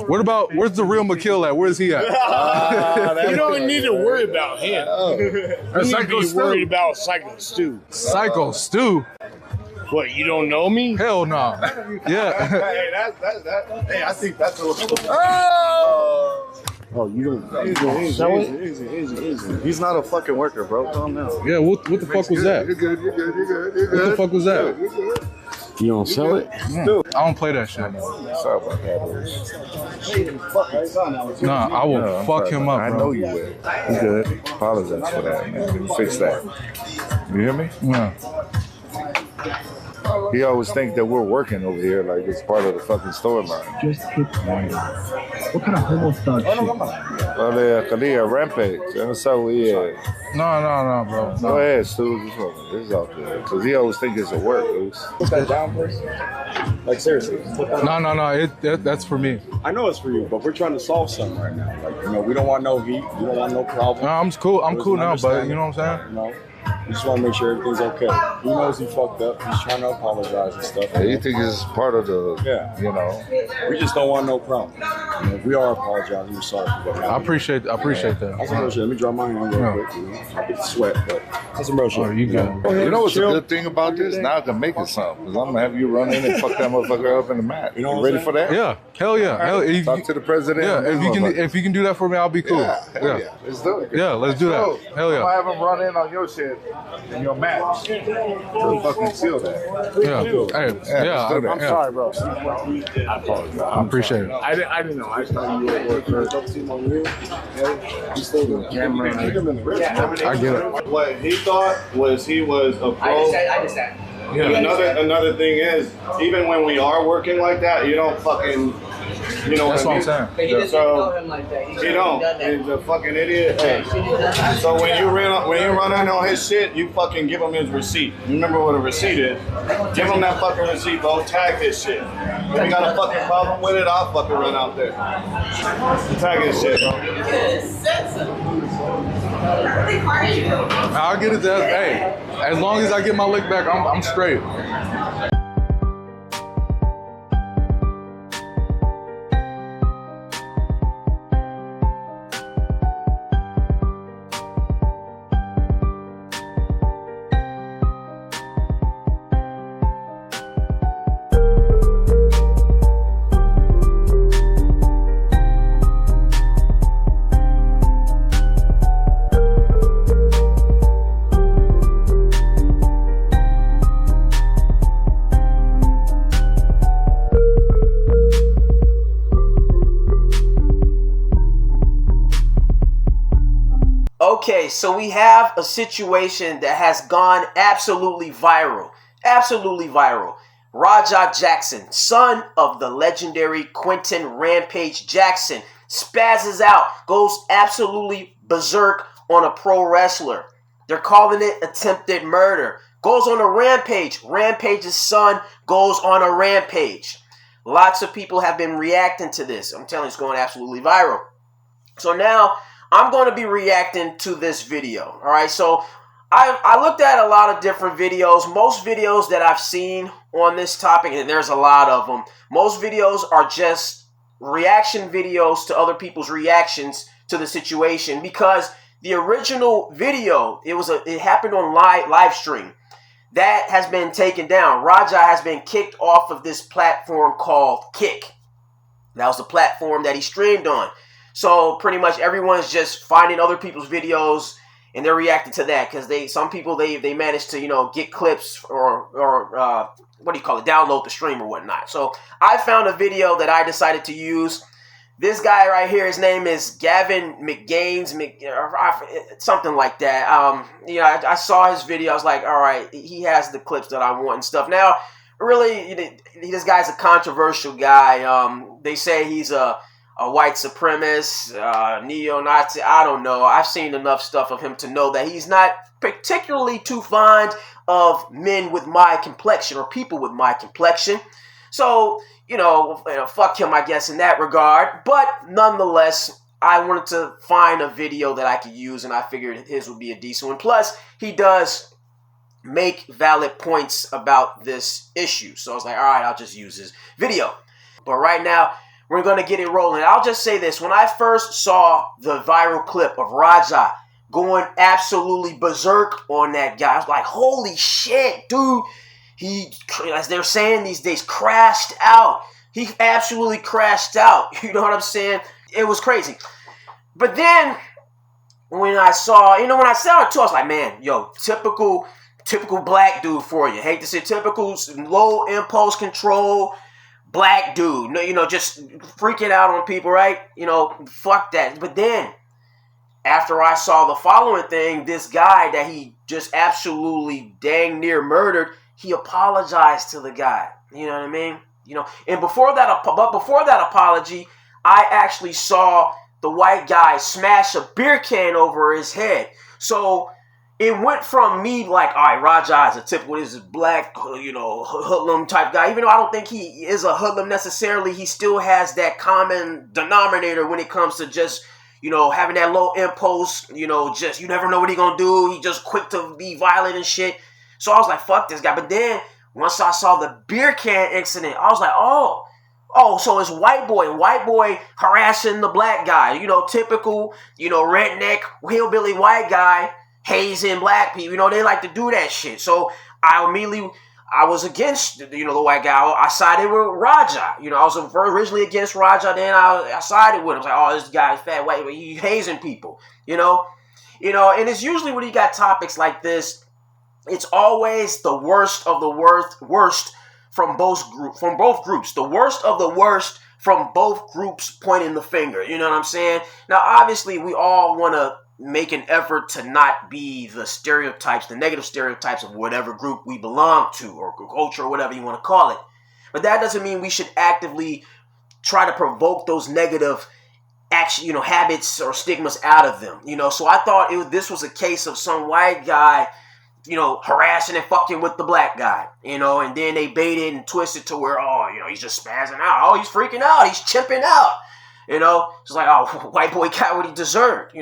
Where's the real McKill at? Where's he at? You don't need to worry about him. You need to be worried about Syko Stu. Syko Stu? What, you don't know me? Hell no. Yeah. Hey, I think that's a little... Oh, you don't Easy. He's not a fucking worker, bro. Calm down. Yeah, what the fuck was that? You're good. What the fuck was that? You don't sell it? I don't play that shit. Sorry about that. Nah, I will fuck him up, bro. I know you will. You good. Apologize for that, man. Fix that. You hear me? Yeah. He always thinks that we're working over here like it's part of the fucking storyline. Just hit random. What kind of homo thug shit? Kalia, Rampage. That's how we No, bro. Go ahead, Stu. This is out there. Because he always thinks it's a work, Bruce. Put that down first. Like, seriously. No. That's for me. I know it's for you, but we're trying to solve something right now. Like, we don't want no heat. We don't want no problem. No, I'm cool. I'm cool now, but you know what I'm saying? You know? We just want to make sure everything's okay. He knows he fucked up. He's trying to apologize and stuff. Yeah, you think it's part of the, you know. We just don't want no problem. If we are apologizing, we're sorry for what happened. I appreciate that. That's some real shit. Let me dry my hand real quick. I get the sweat, but that's some real shit. Oh, you good. You know what's a good thing about this? Now I can make it something. Because I'm going to have you run in and fuck that motherfucker up in the mat. You ready for that? Yeah. Hell yeah. Talk to the president. Yeah, if you can do that for me, I'll be cool. Yeah. Let's do it. Yeah, let's do that. Hell yeah. I'm going to have him run in on your shit in your mat. To fucking seal that. Yeah. I'm sorry, bro. I apologize. I appreciate it. I didn't know. I thought you were at work. You still doing camera. I get it. What he thought was he was a pro. I understand. Yeah. Another thing is, even when we are working like that, you don't fucking, you know That's what I what I'm mean? But he doesn't know him like that. He don't. He's a fucking idiot. Hey. So when you run in on his shit, you fucking give him his receipt. You remember what a receipt is? Give him that fucking receipt, bro. Tag his shit. If you got a fucking problem with it, I'll fucking run out there. Tag his shit, bro. I'll get it there. Hey, as long as I get my lick back, I'm straight. Okay, so we have a situation that has gone absolutely viral. Absolutely viral. Raja Jackson, son of the legendary Quentin Rampage Jackson, spazzes out, goes absolutely berserk on a pro wrestler. They're calling it attempted murder. Goes on a rampage. Rampage's son goes on a rampage. Lots of people have been reacting to this. I'm telling you, it's going absolutely viral. So now I'm going to be reacting to this video. All right, so I looked at a lot of different videos. Most videos that I've seen on this topic, and there's a lot of them, most videos are just reaction videos to other people's reactions to the situation, because the original video, it happened on live stream. That has been taken down. Raja has been kicked off of this platform called Kick. That was the platform that he streamed on. So pretty much everyone's just finding other people's videos and they're reacting to that, because some people manage to get clips or what do you call it, download the stream or whatnot. So I found a video that I decided to use. This guy right here, his name is Gavin McGaines, something like that. I saw his video. I was like, all right, he has the clips that I want and stuff. Now, really, this guy's a controversial guy. They say he's a white supremacist, neo-Nazi. I don't know. I've seen enough stuff of him to know that he's not particularly too fond of men with my complexion or people with my complexion. So, fuck him, I guess, in that regard. But nonetheless, I wanted to find a video that I could use, and I figured his would be a decent one. Plus, he does make valid points about this issue. So I was like, all right, I'll just use his video. But right now, We're going to get it rolling. I'll just say this. When I first saw the viral clip of Raja going absolutely berserk on that guy, I was like, holy shit, dude. He, as they're saying these days, crashed out. He absolutely crashed out. You know what I'm saying? It was crazy. But then when I saw, when I saw it too, I was like, man, yo, typical black dude for you. Hate to say typical low impulse control black dude. Just freaking out on people, right? Fuck that. But then after I saw the following thing, this guy that he just absolutely dang near murdered, he apologized to the guy. You know what I mean? And before that apology, I actually saw the white guy smash a beer can over his head. So it went from me like, all right, Raja is a typical, this is black, hoodlum type guy. Even though I don't think he is a hoodlum necessarily, he still has that common denominator when it comes to just, having that low impulse, just, you never know what he gonna do. He just quick to be violent and shit. So I was like, fuck this guy. But then once I saw the beer can incident, I was like, oh, so it's white boy harassing the black guy. Typical, redneck, hillbilly white guy hazing black people. They like to do that shit. So I was against, the white guy. I sided with Raja. I was originally against Raja. Then I sided with him. I was like, oh, this guy's fat white. He hazing people, and it's usually when you got topics like this, it's always the worst of the worst from both groups. The worst of the worst from both groups pointing the finger. You know what I'm saying? Now, obviously, we all want to make an effort to not be the stereotypes, the negative stereotypes of whatever group we belong to or culture or whatever you want to call it. But that doesn't mean we should actively try to provoke those negative action, habits or stigmas out of them. So I thought this was a case of some white guy harassing and fucking with the black guy, and then they baited and twisted to where, he's just spazzing out. Oh, he's freaking out. He's chimping out. It's like, oh, white boy got what he deserved,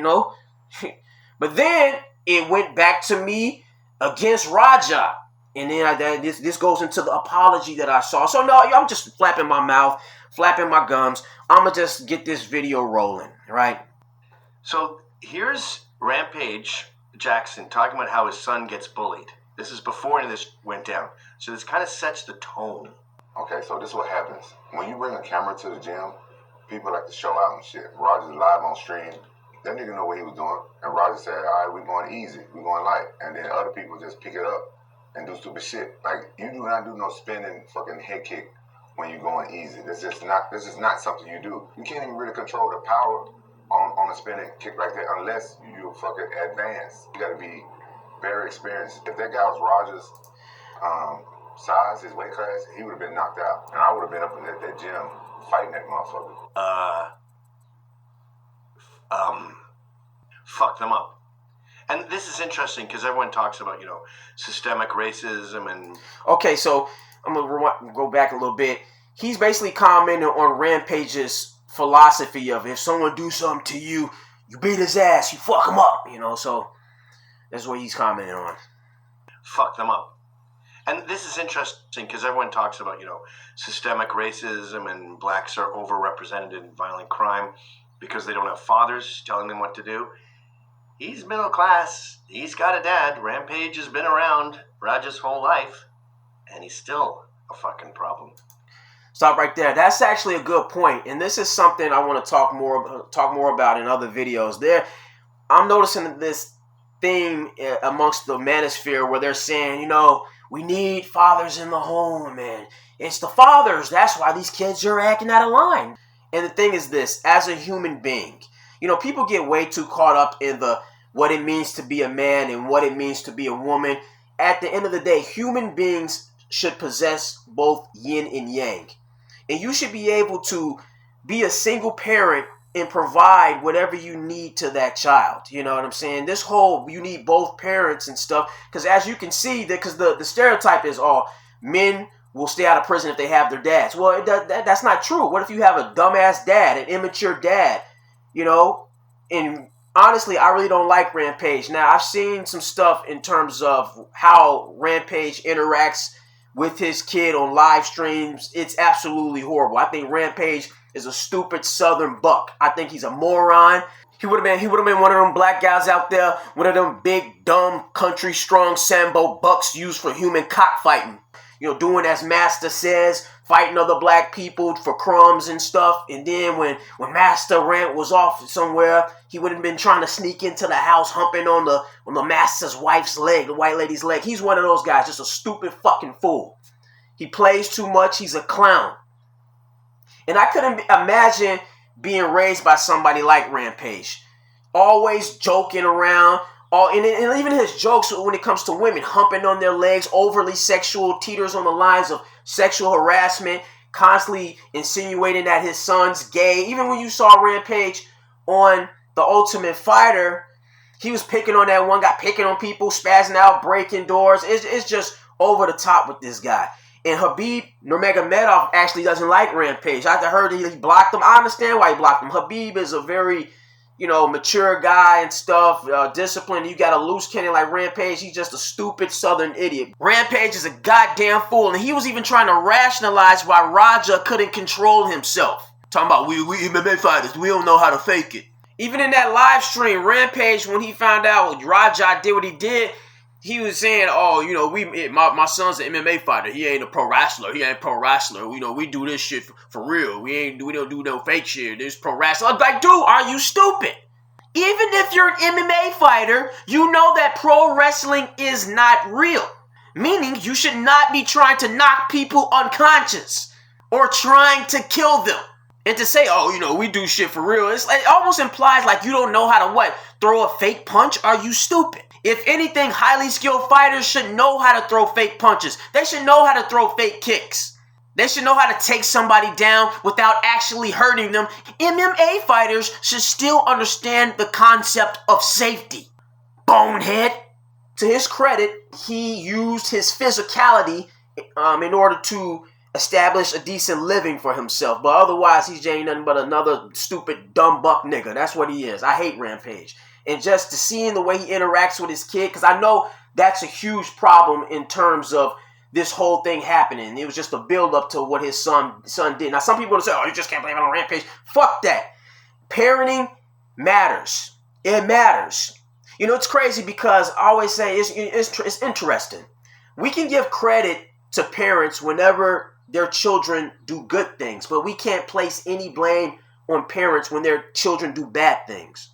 But then it went back to me against Raja. And then this goes into the apology that I saw. So no, I'm just flapping my mouth, flapping my gums. I'm going to just get this video rolling, right? So here's Rampage Jackson talking about how his son gets bullied. This is before any of this went down. So this kind of sets the tone. Okay, so this is what happens. When you bring a camera to the gym, people like to show out and shit. Roger's live on stream. That nigga know what he was doing. And Roger said, all right, we're going easy. We're going light. And then other people just pick it up and do stupid shit. Like, you do not do no spinning fucking head kick when you're going easy. This is not something you do. You can't even really control the power on a spinning kick like that unless you fucking advance. You gotta be very experienced. If that guy was Roger's size, his weight class, he would have been knocked out. And I would have been up at that gym fighting that motherfucker. Fuck them up. And this is interesting because everyone talks about, systemic racism and... Okay, so I'm going to go back a little bit. He's basically commenting on Rampage's philosophy of if someone do something to you, you beat his ass, you fuck him up, so that's what he's commenting on. Fuck them up. And this is interesting because everyone talks about, systemic racism and blacks are overrepresented in violent crime because they don't have fathers telling them what to do. He's middle class. He's got a dad. Rampage has been around Raja's whole life, and he's still a fucking problem. Stop right there. That's actually a good point, and this is something I want to talk more about in other videos. I'm noticing this theme amongst the manosphere where they're saying, we need fathers in the home, and it's the fathers. That's why these kids are acting out of line. And the thing is this: as a human being, people get way too caught up in what it means to be a man and what it means to be a woman. At the end of the day, human beings should possess both yin and yang. And you should be able to be a single parent and provide whatever you need to that child. You know what I'm saying? This whole, you need both parents and stuff. Because as you can see, because the stereotype is, men will stay out of prison if they have their dads. Well, that's not true. What if you have a dumbass dad, an immature dad, And honestly, I really don't like Rampage. Now, I've seen some stuff in terms of how Rampage interacts with his kid on live streams. It's absolutely horrible. I think Rampage is a stupid Southern buck. I think he's a moron. He would have been one of them black guys out there, one of them big, dumb, country strong Sambo bucks used for human cockfighting. Doing as Master says, fighting other black people for crumbs and stuff. And then when Master was off somewhere, he would have been trying to sneak into the house, humping on the Master's wife's leg, the white lady's leg. He's one of those guys, just a stupid fucking fool. He plays too much. He's a clown. And I couldn't imagine being raised by somebody like Rampage. Always joking around. And even his jokes when it comes to women, humping on their legs, overly sexual, teeters on the lines of sexual harassment, constantly insinuating that his son's gay. Even when you saw Rampage on The Ultimate Fighter, he was picking on that one guy, picking on people, spazzing out, breaking doors. It's just over the top with this guy. And Habib Nurmagomedov actually doesn't like Rampage. I heard he blocked him. I understand why he blocked him. Habib is a very, mature guy and stuff, disciplined. You got a loose cannon like Rampage. He's just a stupid Southern idiot. Rampage is a goddamn fool. And he was even trying to rationalize why Raja couldn't control himself. Talking about, we MMA fighters, we don't know how to fake it. Even in that live stream, Rampage, when he found out Raja did what he did, he was saying, my son's an MMA fighter. He ain't a pro wrestler. He ain't pro wrestler. We do this shit for real. We don't do no fake shit. This pro wrestler. I'm like, dude, are you stupid? Even if you're an MMA fighter, you know that pro wrestling is not real. Meaning you should not be trying to knock people unconscious or trying to kill them. And to say, we do shit for real, it almost implies like you don't know how to throw a fake punch. Are you stupid? If anything, highly skilled fighters should know how to throw fake punches. They should know how to throw fake kicks. They should know how to take somebody down without actually hurting them. MMA fighters should still understand the concept of safety. Bonehead. To his credit, he used his physicality in order to establish a decent living for himself. But otherwise, he's ain't nothing but another stupid, dumb buck nigga. That's what he is. I hate Rampage. And just to seeing the way he interacts with his kid, because I know that's a huge problem in terms of this whole thing happening. It was just a build-up to what his son did. Now, some people will say, you just can't blame it on Rampage. Fuck that. Parenting matters. It matters. It's crazy because I always say it's interesting. We can give credit to parents whenever their children do good things, but we can't place any blame on parents when their children do bad things.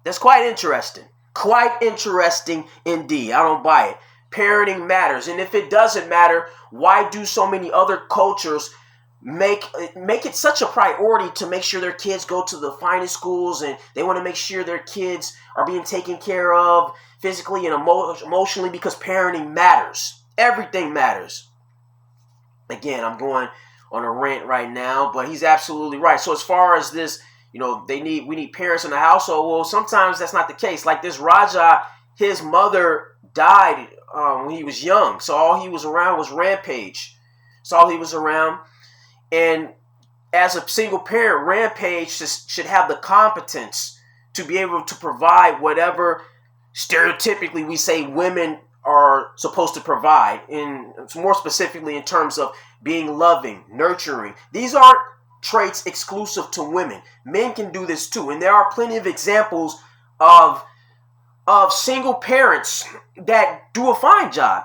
That's quite interesting. Quite interesting indeed. I don't buy it. Parenting matters. And if it doesn't matter, why do so many other cultures make it such a priority to make sure their kids go to the finest schools, and they want to make sure their kids are being taken care of physically and emotionally, because parenting matters. Everything matters. Again, I'm going on a rant right now, but he's absolutely right. So as far as this, we need parents in the household. Well, sometimes that's not the case. Like this Raja, his mother died when he was young. So all he was around was Rampage. That's all he was around. And as a single parent, Rampage should have the competence to be able to provide whatever stereotypically we say women are supposed to provide. In more specifically in terms of being loving, nurturing. These aren't traits exclusive to women. Men can do this too, and there are plenty of examples of single parents that do a fine job.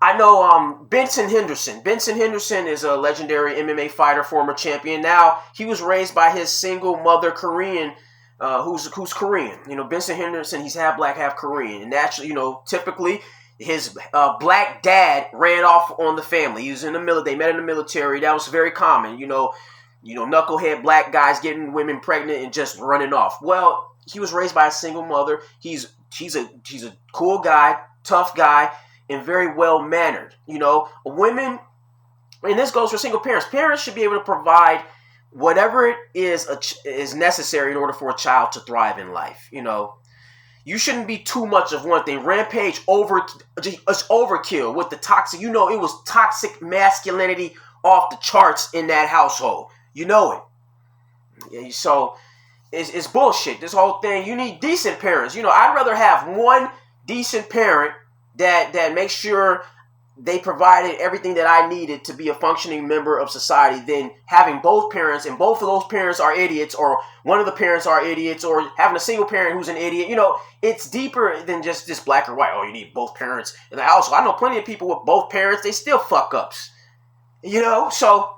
I know Benson Henderson. Benson Henderson is a legendary MMA fighter, former champion. Now he was raised by his single mother, Korean, who's Korean. Benson Henderson, he's half black, half Korean, and naturally, typically his black dad ran off on the family. He was in the military. They met in the military. That was very common. Knucklehead black guys getting women pregnant and just running off. Well, he was raised by a single mother. He's a cool guy, tough guy, and very well mannered. Women, and this goes for single parents. Parents should be able to provide whatever it is necessary in order for a child to thrive in life. You shouldn't be too much of one thing. Rampage it's overkill with the toxic. It was toxic masculinity off the charts in that household. It. So it's bullshit. This whole thing. You need decent parents. I'd rather have one decent parent that makes sure they provided everything that I needed to be a functioning member of society, then having both parents and both of those parents are idiots, or one of the parents are idiots, or having a single parent who's an idiot, it's deeper than just black or white. Oh, you need both parents in the household. I know plenty of people with both parents, they still fuck ups. So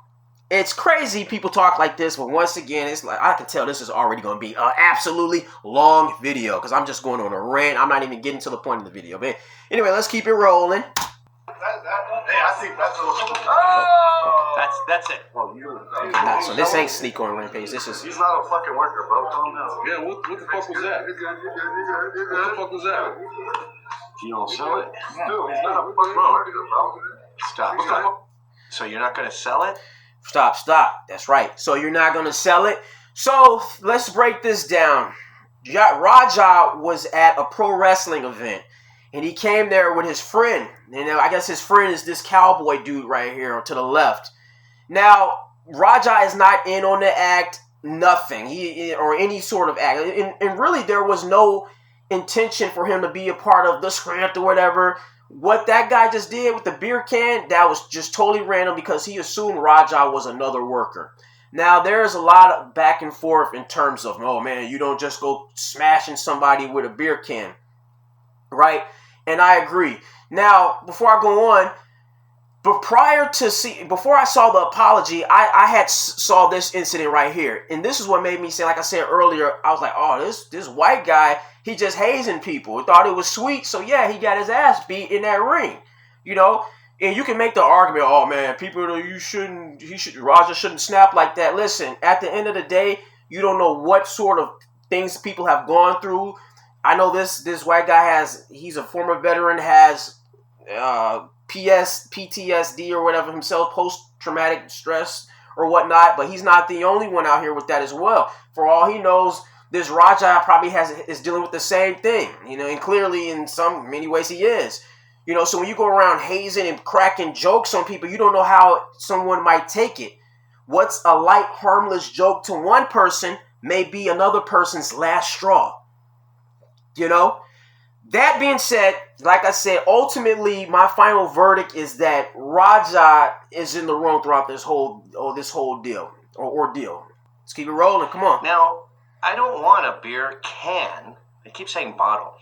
it's crazy people talk like this, but once again, it's like I can tell this is already going to be an absolutely long video because I'm just going on a rant. I'm not even getting to the point of the video. But anyway, let's keep it rolling. I think that's That's it. So this ain't Sneak on Rampage. This is. He's not a fucking worker, bro. Calm down. Yeah, what the fuck was that? What the fuck was that? You don't sell it? Dude, he's not a fucking worker, bro. Stop. So you're not going to sell it? Stop. That's right. So you're not going to sell it? So let's break this down. Raja was at a pro wrestling event. And he came there with his friend. And I guess his friend is this cowboy dude right here to the left. Now, Raja is not in on the act, nothing. Or any sort of act. And really, there was no intention for him to be a part of the script or whatever. What that guy just did with the beer can, that was just totally random because he assumed Raja was another worker. Now, there's a lot of back and forth in terms of, oh man, you don't just go smashing somebody with a beer can. Right? And I agree. Now, before I go on, but before I saw the apology, I had saw this incident right here. And this is what made me say, like I said earlier, I was like, oh, this white guy, he just hazing people. He thought it was sweet. So yeah, he got his ass beat in that ring. And you can make the argument, oh man, Raja shouldn't snap like that. Listen, at the end of the day, you don't know what sort of things people have gone through. I know this white guy he's a former veteran, has PTSD or whatever himself, post-traumatic stress or whatnot, but he's not the only one out here with that as well. For all he knows, this Raja probably is dealing with the same thing, and clearly in many ways he is. So when you go around hazing and cracking jokes on people, you don't know how someone might take it. What's a light, harmless joke to one person may be another person's last straw. That being said, like I said, ultimately my final verdict is that Raja is in the wrong throughout this whole deal or ordeal. Let's keep it rolling. Come on. Now, I don't want a beer can. I keep saying bottle.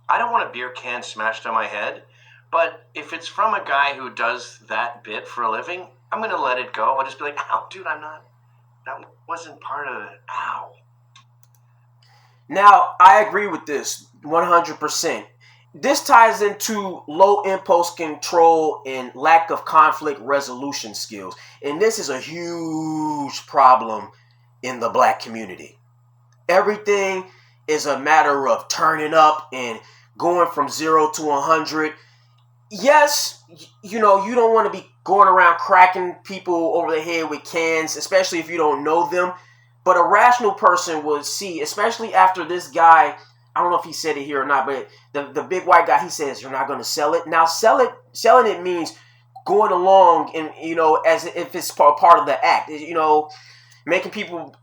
I don't want a beer can smashed on my head. But if it's from a guy who does that bit for a living, I'm going to let it go. I'll just be like, ow, dude, that wasn't part of it. Ow. Now, I agree with this 100%. This ties into low impulse control and lack of conflict resolution skills. And this is a huge problem in the black community. Everything is a matter of turning up and going from 0 to 100. Yes, you don't want to be going around cracking people over the head with cans, especially if you don't know them. But a rational person would see, especially after this guy, I don't know if he said it here or not, but the big white guy, he says, you're not going to sell it. Now, selling it means going along and, as if it's part of the act, making people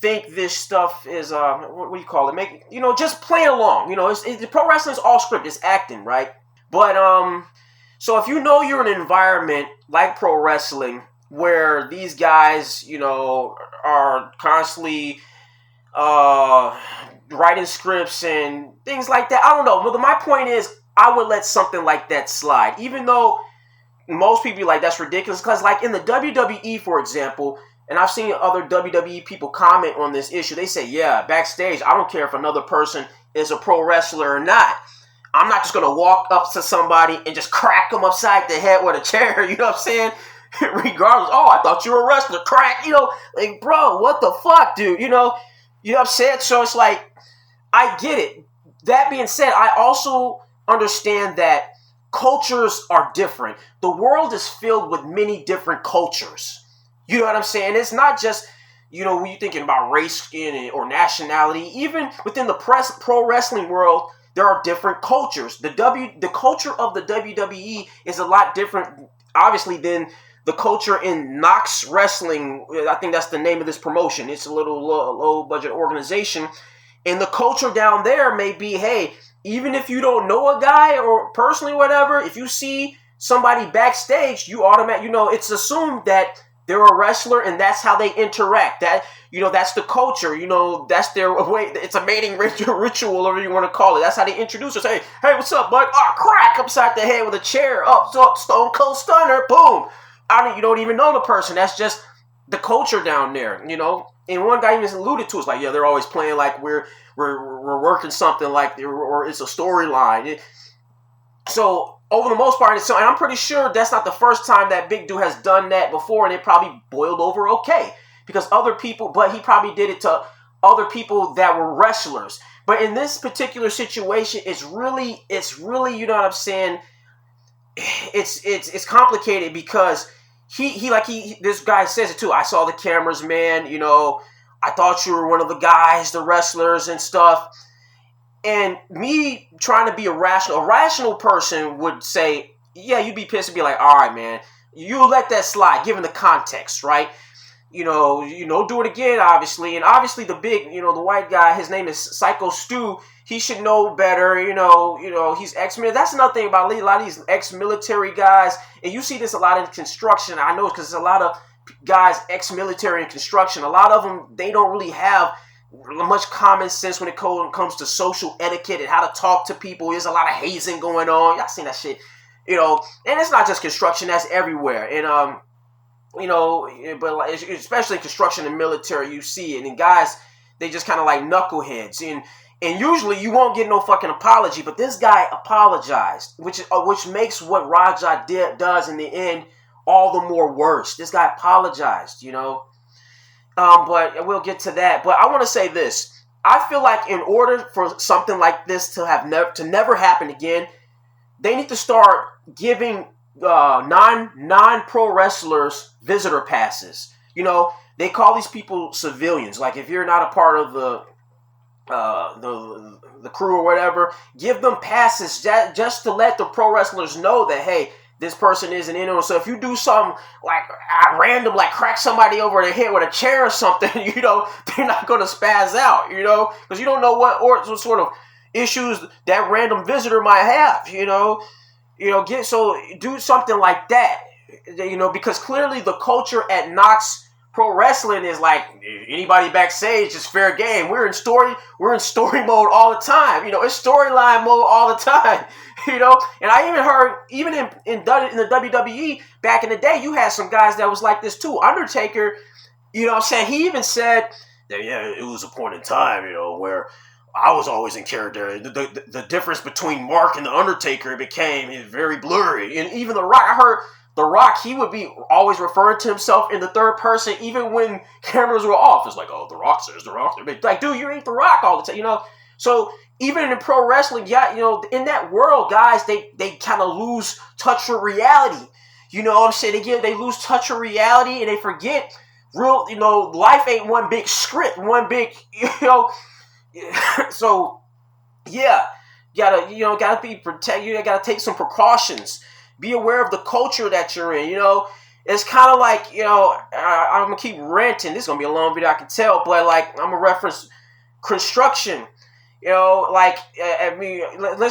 think this stuff is, what do you call it? Just playing along. Pro wrestling is all script, it's acting, right? But, so if you're in an environment like pro wrestling where these guys, are constantly writing scripts and things like that. I don't know. But my point is, I would let something like that slide. Even though most people be like, that's ridiculous. Because like in the WWE, for example, and I've seen other WWE people comment on this issue. They say, yeah, backstage, I don't care if another person is a pro wrestler or not. I'm not just going to walk up to somebody and just crack them upside the head with a chair. You know what I'm saying? Regardless, oh, I thought you were a wrestler. Crack, like, bro, what the fuck, dude? You know what I'm saying? So it's like, I get it. That being said, I also understand that cultures are different. The world is filled with many different cultures. You know what I'm saying? It's not just, when you're thinking about race, skin, or nationality. Even within the pro wrestling world, there are different cultures. The culture of the WWE is a lot different, obviously, than the culture in Knox Wrestling. I think that's the name of this promotion. It's a little low-budget organization. And the culture down there may be, hey, even if you don't know a guy or personally whatever, if you see somebody backstage, you automatically, it's assumed that they're a wrestler and that's how they interact. That, that's the culture. That's their way. It's a mating ritual, whatever you want to call it. That's how they introduce us. Hey, what's up, bud? Oh, crack upside the head with a chair. Oh, Stone Cold Stunner. Boom. You don't even know the person. That's just the culture down there, And one guy even alluded to it's like, yeah, they're always playing like we're working something like, or it's a storyline. So over the most part, and I'm pretty sure that's not the first time that big dude has done that before, and it probably boiled over okay. Because but he probably did it to other people that were wrestlers. But in this particular situation, it's really, you know what I'm saying? It's complicated because this guy says it too. I saw the cameras, man. I thought you were one of the guys, the wrestlers and stuff. And me trying to be a rational person would say, yeah, you'd be pissed and be like, all right, man, you let that slide, given the context, right? Do it again, obviously. And obviously the big, the white guy, his name is Syko Stu. He should know better, he's ex-military. That's another thing about a lot of these ex-military guys. And you see this a lot in construction. I know because there's a lot of guys ex-military in construction. A lot of them, they don't really have much common sense when it comes to social etiquette and how to talk to people. There's a lot of hazing going on. Y'all seen that shit, and it's not just construction, that's everywhere. And, but especially in construction and military, you see it. And guys, they just kind of like knuckleheads. And usually you won't get no fucking apology, but this guy apologized, which makes what Raja does in the end all the more worse. This guy apologized, but we'll get to that. But I want to say this. I feel like in order for something like this to never happen again, they need to start giving non-pro wrestlers visitor passes. They call these people civilians. Like if you're not a part of the crew or whatever, give them passes just to let the pro wrestlers know that, hey, this person isn't in it. So if you do something like random, like crack somebody over the head with a chair or something, they're not going to spaz out, because you don't know what sort of issues that random visitor might have, so do something like that, because clearly the culture at Knox Pro Wrestling is like anybody backstage is fair game. We're in story mode all the time. It's storyline mode all the time. And I even heard, even in the WWE back in the day, you had some guys that was like this too. Undertaker, what I'm saying? He even said that, yeah, it was a point in time, where I was always in character. The difference between Mark and the Undertaker became very blurry. And even The Rock, I heard The Rock, he would be always referring to himself in the third person, even when cameras were off. It's like, oh, The Rock says The Rock. Like, dude, you ain't The Rock all the time, So even in pro wrestling, yeah, in that world, guys, they kind of lose touch with reality. You know what I'm saying? They lose touch with reality and they forget real, life ain't one big script, one big, So, yeah, gotta be protect. You gotta take some precautions. Be aware of the culture that you're in. It's kind of like, I'm gonna keep ranting. This is gonna be a long video, I can tell, but like I'm gonna reference construction. Let's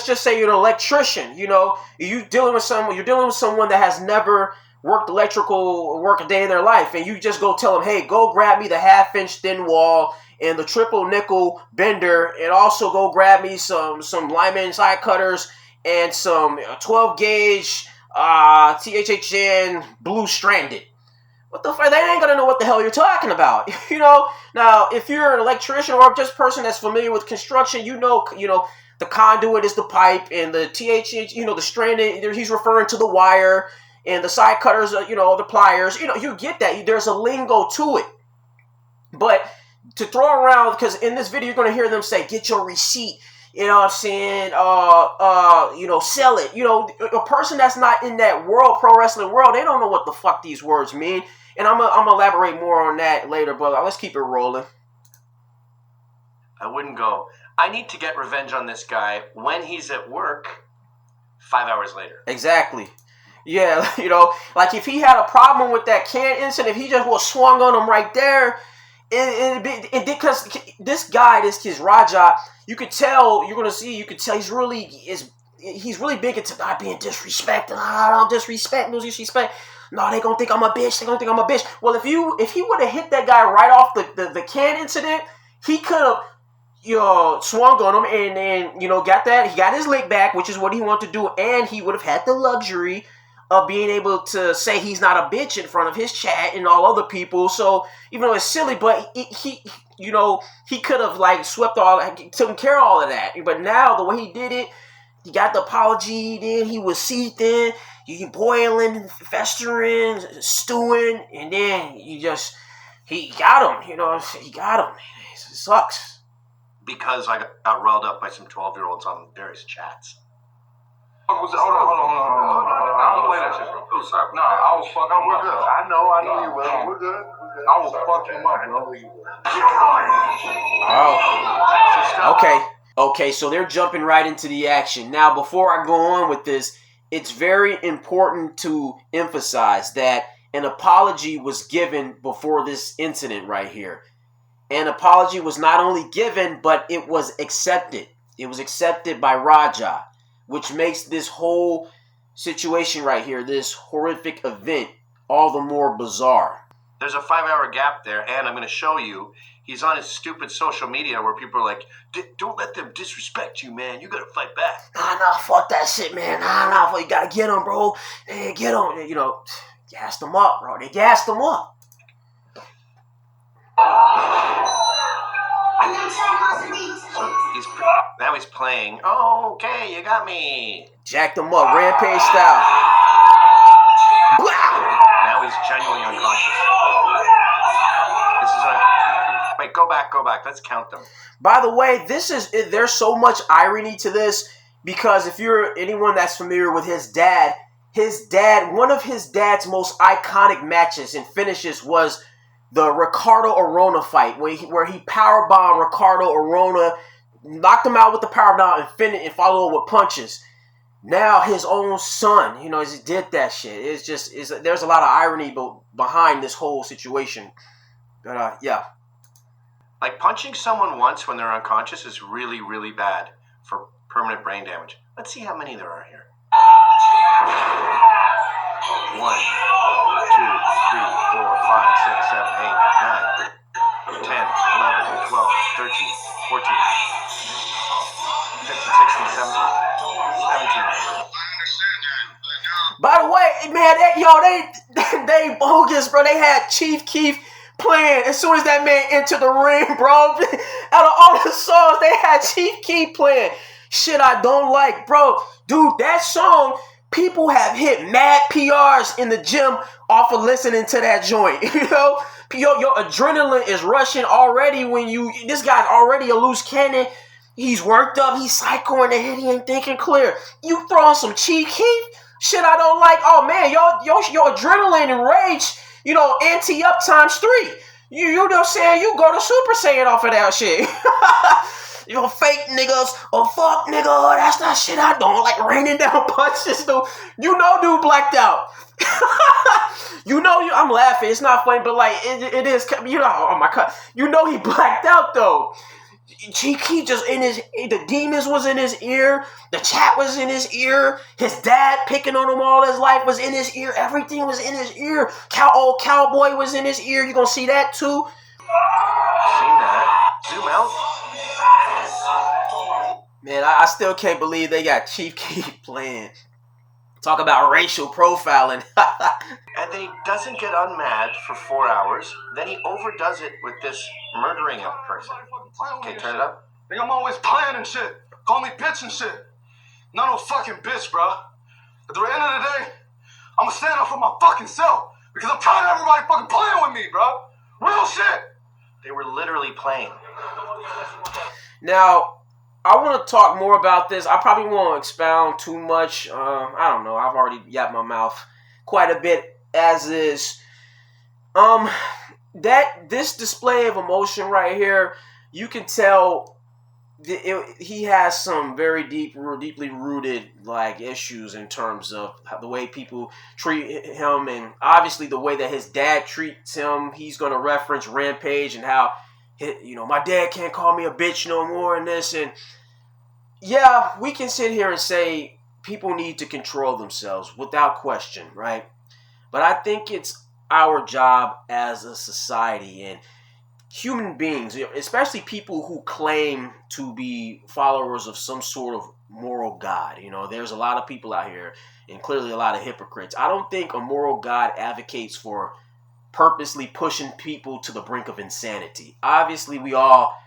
just say you're an electrician. You're dealing with someone that has never worked electrical work a day in their life, and you just go tell them, hey, go grab me the 1/2-inch thin wall and the triple nickel bender, and also go grab me some lineman side cutters and some 12 gauge THHN blue stranded. What the fuck? They ain't gonna know what the hell you're talking about. Now if you're an electrician or just a person that's familiar with construction, the conduit is the pipe and the THH, the stranded, he's referring to the wire, and the side cutters, the pliers. You get that. There's a lingo to it. But to throw around, because in this video you're gonna hear them say, get your receipt. You know what I'm saying? Sell it. A person that's not in that world, pro wrestling world, they don't know what the fuck these words mean. And I'm gonna elaborate more on that later, but let's keep it rolling. I wouldn't go, I need to get revenge on this guy when he's at work 5 hours later. Exactly. Yeah, like if he had a problem with that can incident, if he just was swung on him right there, because this guy, this kid Raja, you could tell he's really he's really big into not being disrespected. I don't disrespect, no disrespect. No, they gonna think I'm a bitch. They gonna think I'm a bitch. Well, if he would have hit that guy right off the can incident, he could have swung on him and then got that. He got his lick back, which is what he wanted to do, and he would have had the luxury of being able to say he's not a bitch in front of his chat and all other people. So even though it's silly, but he could have like taken care of all of that. But now the way he did it, he got the apology, then he was seething, you boiling, festering, stewing, and then he got him. He got him. It sucks. Because I got riled up by some 12-year-olds on various chats. Hold on. I don't play that shit, bro. No, I was fucking him up. We're good. I know you will. We're good. I will fuck him up, bro. Okay, so they're jumping right into the action. Now, before I go on with this, it's very important to emphasize that an apology was given before this incident right here. An apology was not only given, but it was accepted. It was accepted by Raja, which makes this whole situation right here, this horrific event, all the more bizarre. There's a 5-hour gap there, and I'm going to show you. He's on his stupid social media where people are like, don't let them disrespect you, man. You got to fight back. Nah, fuck that shit, man. Nah, you got to get him, bro. Hey, get him. Gassed him up, bro. They gassed him up. So now he's playing. Oh, okay, you got me. Jacked him up, Rampage style. Now he's genuinely unconscious. This is wait, go back. Let's count them. By the way, there's so much irony to this because if you're anyone that's familiar with his dad, one of his dad's most iconic matches and finishes was the Ricardo Arona fight where he powerbombed Ricardo Arona, knocked him out with the powerbomb and followed with punches. Now his own son, he did that shit. There's a lot of irony behind this whole situation. But yeah. Like punching someone once when they're unconscious is really, really bad for permanent brain damage. Let's see how many there are here. 1, 2, 3, 4, 5, 6, 7, 8, 9, 10, 11, 12, 13, 14, 15, 16, 17. By the way, man, they bogus, bro. They had Chief Keef playing as soon as that man entered the ring, bro. Out of all the songs, they had Chief Keef playing. Shit I don't like, bro. Dude, that song, people have hit mad PRs in the gym off of listening to that joint. Your adrenaline is rushing already this guy's already a loose cannon. He's worked up, he's psycho in the head, he ain't thinking clear. You throwing some Chief Keef? Shit I don't like. Oh man, your adrenaline and rage, ante up times 3. You know what I'm saying? You go to Super Saiyan off of that shit. Fake niggas, fuck nigga, that's that shit I don't like, raining down punches, dude. Dude blacked out. I'm laughing, it's not funny, but like, it is, oh my god. he blacked out though. He just the demons was in his ear, the chat was in his ear, his dad picking on him all his life was in his ear, everything was in his ear. Old cowboy was in his ear, you gonna see that too? Seen that. Zoom out. Man, I still can't believe they got Chief Keef playing. Talk about racial profiling. And then he doesn't get unmad for 4 hours. Then he overdoes it with this murdering of a person. Okay, turn it up. Think I'm always playing and shit. Call me bitch and shit. Not no fucking bitch, bro. At the end of the day, I'm gonna stand up for my fucking self. Because I'm tired of everybody fucking playing with me, bro. Real shit. They were literally playing. Now, I want to talk more about this. I probably won't expound too much. I don't know. I've already yapped my mouth quite a bit as is. This display of emotion right here, you can tell he has some very deeply rooted like issues in terms of the way people treat him, and obviously the way that his dad treats him. He's going to reference Rampage and how my dad can't call me a bitch no more and this, and Yeah, we can sit here and say people need to control themselves without question, right? But I think it's our job as a society and human beings, especially people who claim to be followers of some sort of moral God. There's a lot of people out here and clearly a lot of hypocrites. I don't think a moral God advocates for purposely pushing people to the brink of insanity. Obviously, we all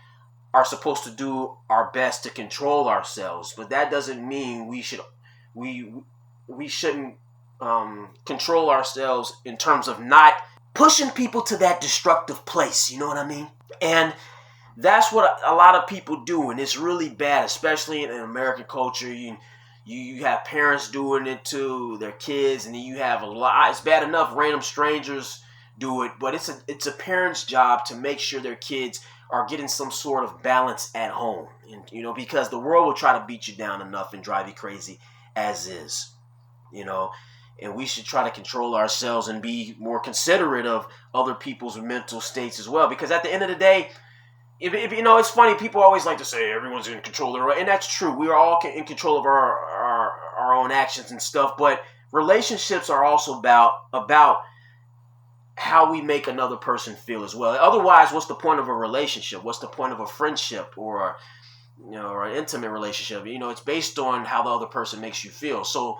are supposed to do our best to control ourselves, but that doesn't mean we shouldn't control ourselves in terms of not pushing people to that destructive place. You know what I mean? And that's what a lot of people do, and it's really bad, especially in American culture. You have parents doing it to their kids, and then you have a lot. It's bad enough random strangers do it, but it's a parent's job to make sure their kids are getting some sort of balance at home, and because the world will try to beat you down enough and drive you crazy as is, and we should try to control ourselves and be more considerate of other people's mental states as well, because at the end of the day, if it's funny, people always like to say everyone's in control of their, and that's true. We are all in control of our own actions and stuff, but relationships are also about how we make another person feel as well. Otherwise, what's the point of a relationship? What's the point of a friendship or an intimate relationship? It's based on how the other person makes you feel. So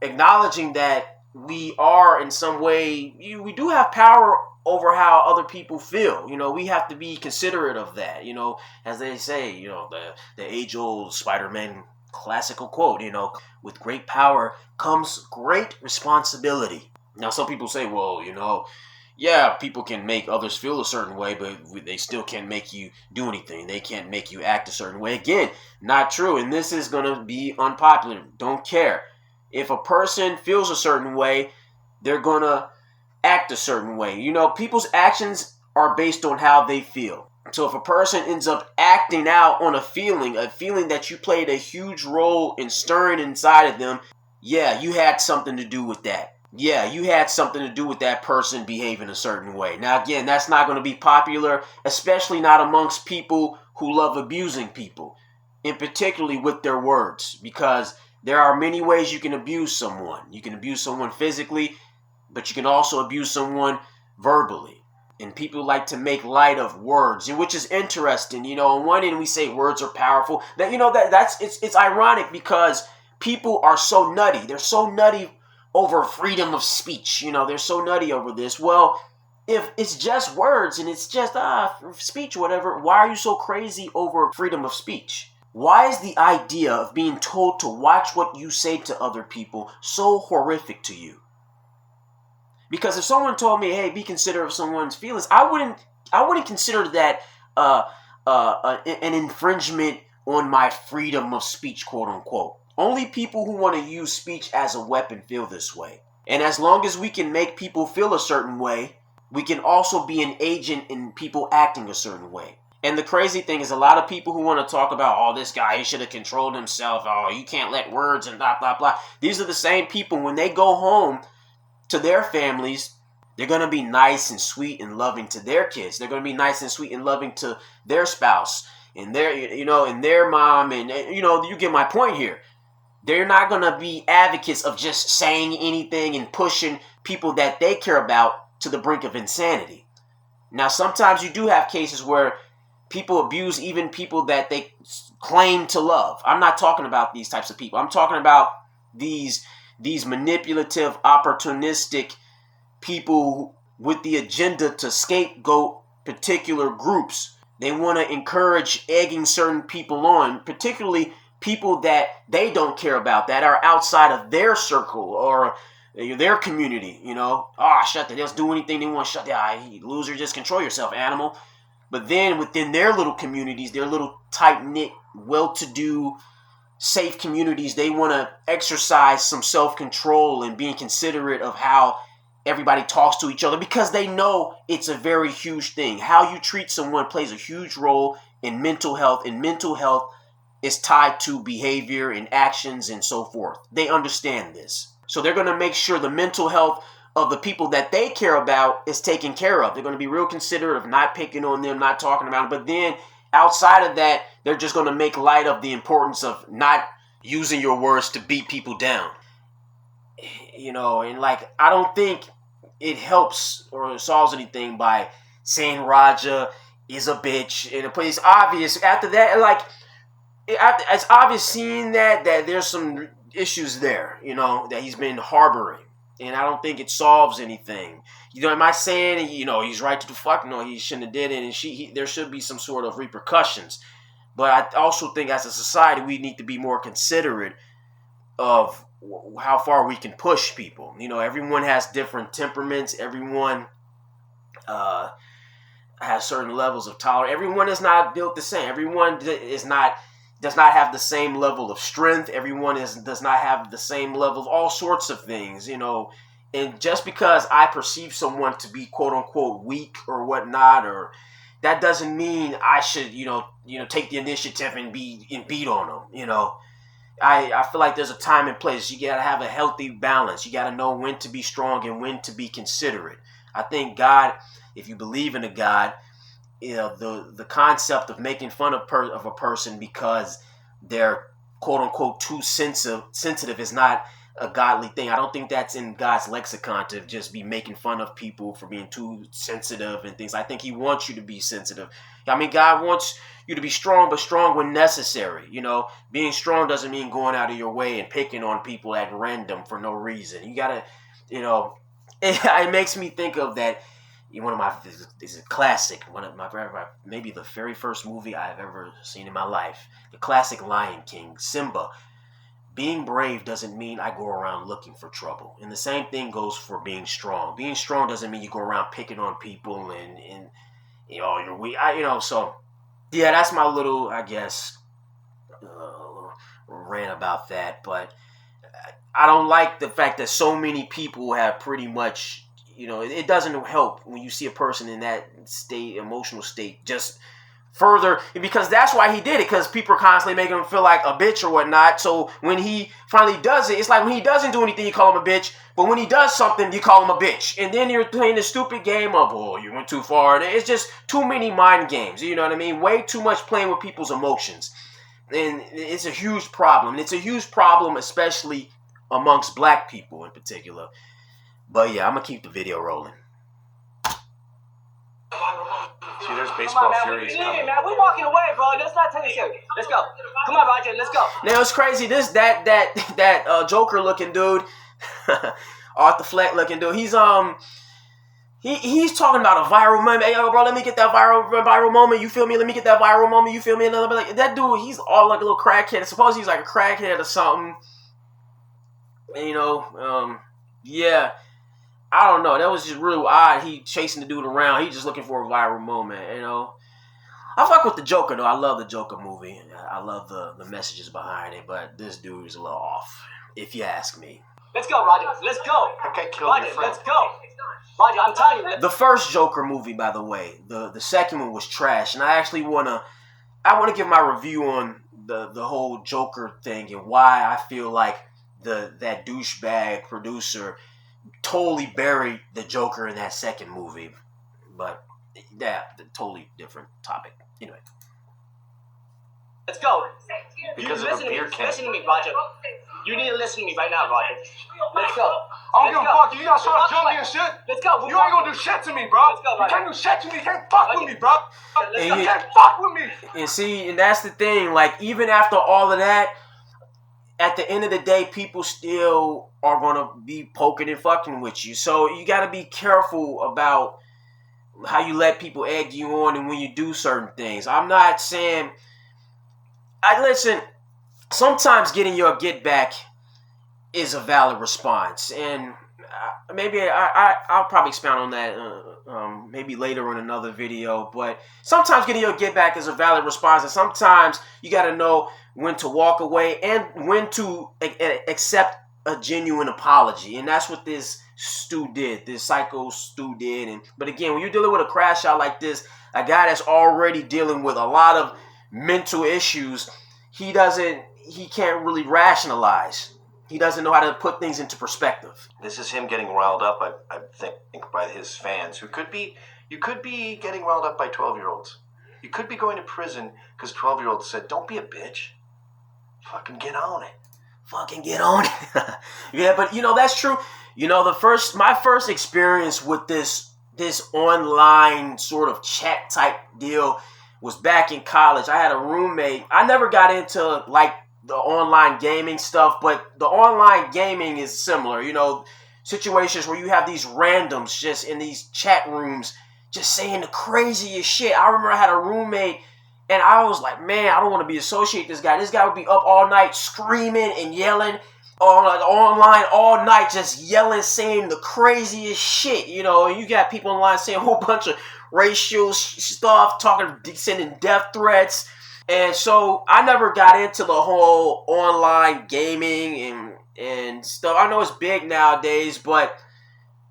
acknowledging that we are in some way, we do have power over how other people feel. We have to be considerate of that. As they say, the age-old Spider-Man classical quote, with great power comes great responsibility. Now, some people say, well, yeah, people can make others feel a certain way, but they still can't make you do anything. They can't make you act a certain way. Again, not true. And this is going to be unpopular. Don't care. If a person feels a certain way, they're going to act a certain way. People's actions are based on how they feel. So if a person ends up acting out on a feeling that you played a huge role in stirring inside of them, yeah, you had something to do with that. Yeah, you had something to do with that person behaving a certain way. Now, again, that's not going to be popular, especially not amongst people who love abusing people, and particularly with their words, because there are many ways you can abuse someone. You can abuse someone physically, but you can also abuse someone verbally. And people like to make light of words, which is interesting. On one end, we say words are powerful. It's ironic because people are so nutty. They're so nutty over freedom of speech. They're so nutty over this. Well, if it's just words and it's just speech or whatever, why are you so crazy over freedom of speech? Why is the idea of being told to watch what you say to other people so horrific to you? Because if someone told me, hey, be considerate of someone's feelings, I wouldn't consider that an infringement on my freedom of speech, quote unquote. Only people who want to use speech as a weapon feel this way. And as long as we can make people feel a certain way, we can also be an agent in people acting a certain way. And the crazy thing is a lot of people who want to talk about, this guy, he should have controlled himself. You can't let words and blah, blah, blah. These are the same people when they go home to their families, they're going to be nice and sweet and loving to their kids. They're going to be nice and sweet and loving to their spouse and their mom. And, you get my point here. They're not going to be advocates of just saying anything and pushing people that they care about to the brink of insanity. Now, sometimes you do have cases where people abuse even people that they claim to love. I'm not talking about these types of people. I'm talking about these manipulative, opportunistic people with the agenda to scapegoat particular groups. They want to encourage egging certain people on, particularly people that they don't care about, that are outside of their circle or their community. Shut that. They'll do anything they want. Shut that. Loser, just control yourself, animal. But then within their little communities, their little tight-knit, well-to-do, safe communities, they want to exercise some self-control and being considerate of how everybody talks to each other because they know it's a very huge thing. How you treat someone plays a huge role in mental health, and mental health is tied to behavior and actions and so forth. They understand this. So they're going to make sure the mental health of the people that they care about is taken care of. They're going to be real considerate of not picking on them, not talking about them. But then outside of that, they're just going to make light of the importance of not using your words to beat people down. You know, and like, I don't think it helps or solves anything by saying Raja is a bitch. And it's obvious after that, like, it's obvious seeing that there's some issues there, you know, that he's been harboring. And I don't think it solves anything. You know, am I saying, you know, he's right to the fuck? No, he shouldn't have did it. And there should be some sort of repercussions. But I also think as a society, we need to be more considerate of how far we can push people. You know, everyone has different temperaments. Everyone has certain levels of tolerance. Everyone is not built the same. Everyone does not have the same level of strength. Everyone does not have the same level of all sorts of things, you know. And just because I perceive someone to be quote unquote weak or whatnot, or that doesn't mean I should, you know, take the initiative and beat on them. You know, I feel like there's a time and place. You gotta have a healthy balance. You gotta know when to be strong and when to be considerate. I think God, if you believe in a God, you know, the concept of making fun of a person because they're quote unquote too sensitive is not a godly thing. I don't think that's in God's lexicon to just be making fun of people for being too sensitive and things. I think he wants you to be sensitive. I mean, God wants you to be strong, but strong when necessary. You know, being strong doesn't mean going out of your way and picking on people at random for no reason. You gotta, you know, it makes me think of that. One of my, is a classic, one of my maybe the very first movie I've ever seen in my life, the classic Lion King, Simba. Being brave doesn't mean I go around looking for trouble. And the same thing goes for being strong. Being strong doesn't mean you go around picking on people and you know, you're weak. You know, so yeah, that's my little, I guess, rant about that. But I don't like the fact that so many people have pretty much, you know, it doesn't help when you see a person in that state, emotional state, just further, because that's why he did it, because people are constantly making him feel like a bitch or whatnot. So when he finally does it, it's like when he doesn't do anything, you call him a bitch, but when he does something, you call him a bitch. And then you're playing this stupid game of, oh, you went too far. And it's just too many mind games, you know what I mean? Way too much playing with people's emotions. And it's a huge problem. And it's a huge problem, especially amongst black people in particular. But yeah, I'm going to keep the video rolling. See, there's baseball furies coming. Man, we're walking away, bro. Let's not take it serious. Let's go. Come on, Roger. Let's go. Now it's crazy. That Joker looking dude, Arthur Fleck looking dude. He's talking about a viral moment. Hey, yo, bro, let me get that viral moment. You feel me? Let me get that viral moment. You feel me? Another like that dude. He's all like a little crackhead. Suppose he's like a crackhead or something. You know, yeah. I don't know. That was just real odd. He chasing the dude around. He just looking for a viral moment, you know. I fuck with the Joker, though. I love the Joker movie. I love the messages behind it, but this dude is a little off, if you ask me. Let's go, Roger. Let's go. Okay, kill Roger, your friend. let's go. Roger, I'm telling you. The first Joker movie, by the way, the second one was trash, and I actually wanna give my review on the whole Joker thing and why I feel like that douchebag producer totally buried the Joker in that second movie. But yeah, totally different topic. Anyway. Let's go. Because of a beer can. Listen to me, Roger. You need to listen to me right now, Roger. Let's go. I don't give a fuck. You gotta start jumping and shit. Let's go. You ain't gonna do shit to me, bro. Let's go, you can't do shit to me. You can't fuck with me, bro. You can't fuck with me. And see, and that's the thing. Like, even after all of that, at the end of the day, people still are going to be poking and fucking with you. So you got to be careful about how you let people egg you on and when you do certain things. I'm not saying... listen, sometimes getting your get back is a valid response. And maybe I'll probably expound on that maybe later in another video. But sometimes getting your get back is a valid response. And sometimes you got to know when to walk away and when to accept a genuine apology. And that's what this Stu did. This Syko Stu did. But again, when you're dealing with a crash out like this, a guy that's already dealing with a lot of mental issues, he can't really rationalize. He doesn't know how to put things into perspective. This is him getting riled up, I think, by his fans, who could be getting riled up by 12-year-olds. You could be going to prison because 12-year-olds said, don't be a bitch. Fucking get on it. Fucking get on it. Yeah, but you know, that's true. You know, my first experience with this online sort of chat type deal was back in college. I had a roommate. I never got into like the online gaming stuff, but the online gaming is similar. You know, situations where you have these randoms just in these chat rooms just saying the craziest shit. I remember I had a roommate and I was like, man, I don't want to be associated with this guy. This guy would be up all night screaming and yelling on like online all night, just yelling, saying the craziest shit. You know, you got people online saying a whole bunch of racial stuff, sending death threats. And so I never got into the whole online gaming and stuff. I know it's big nowadays, but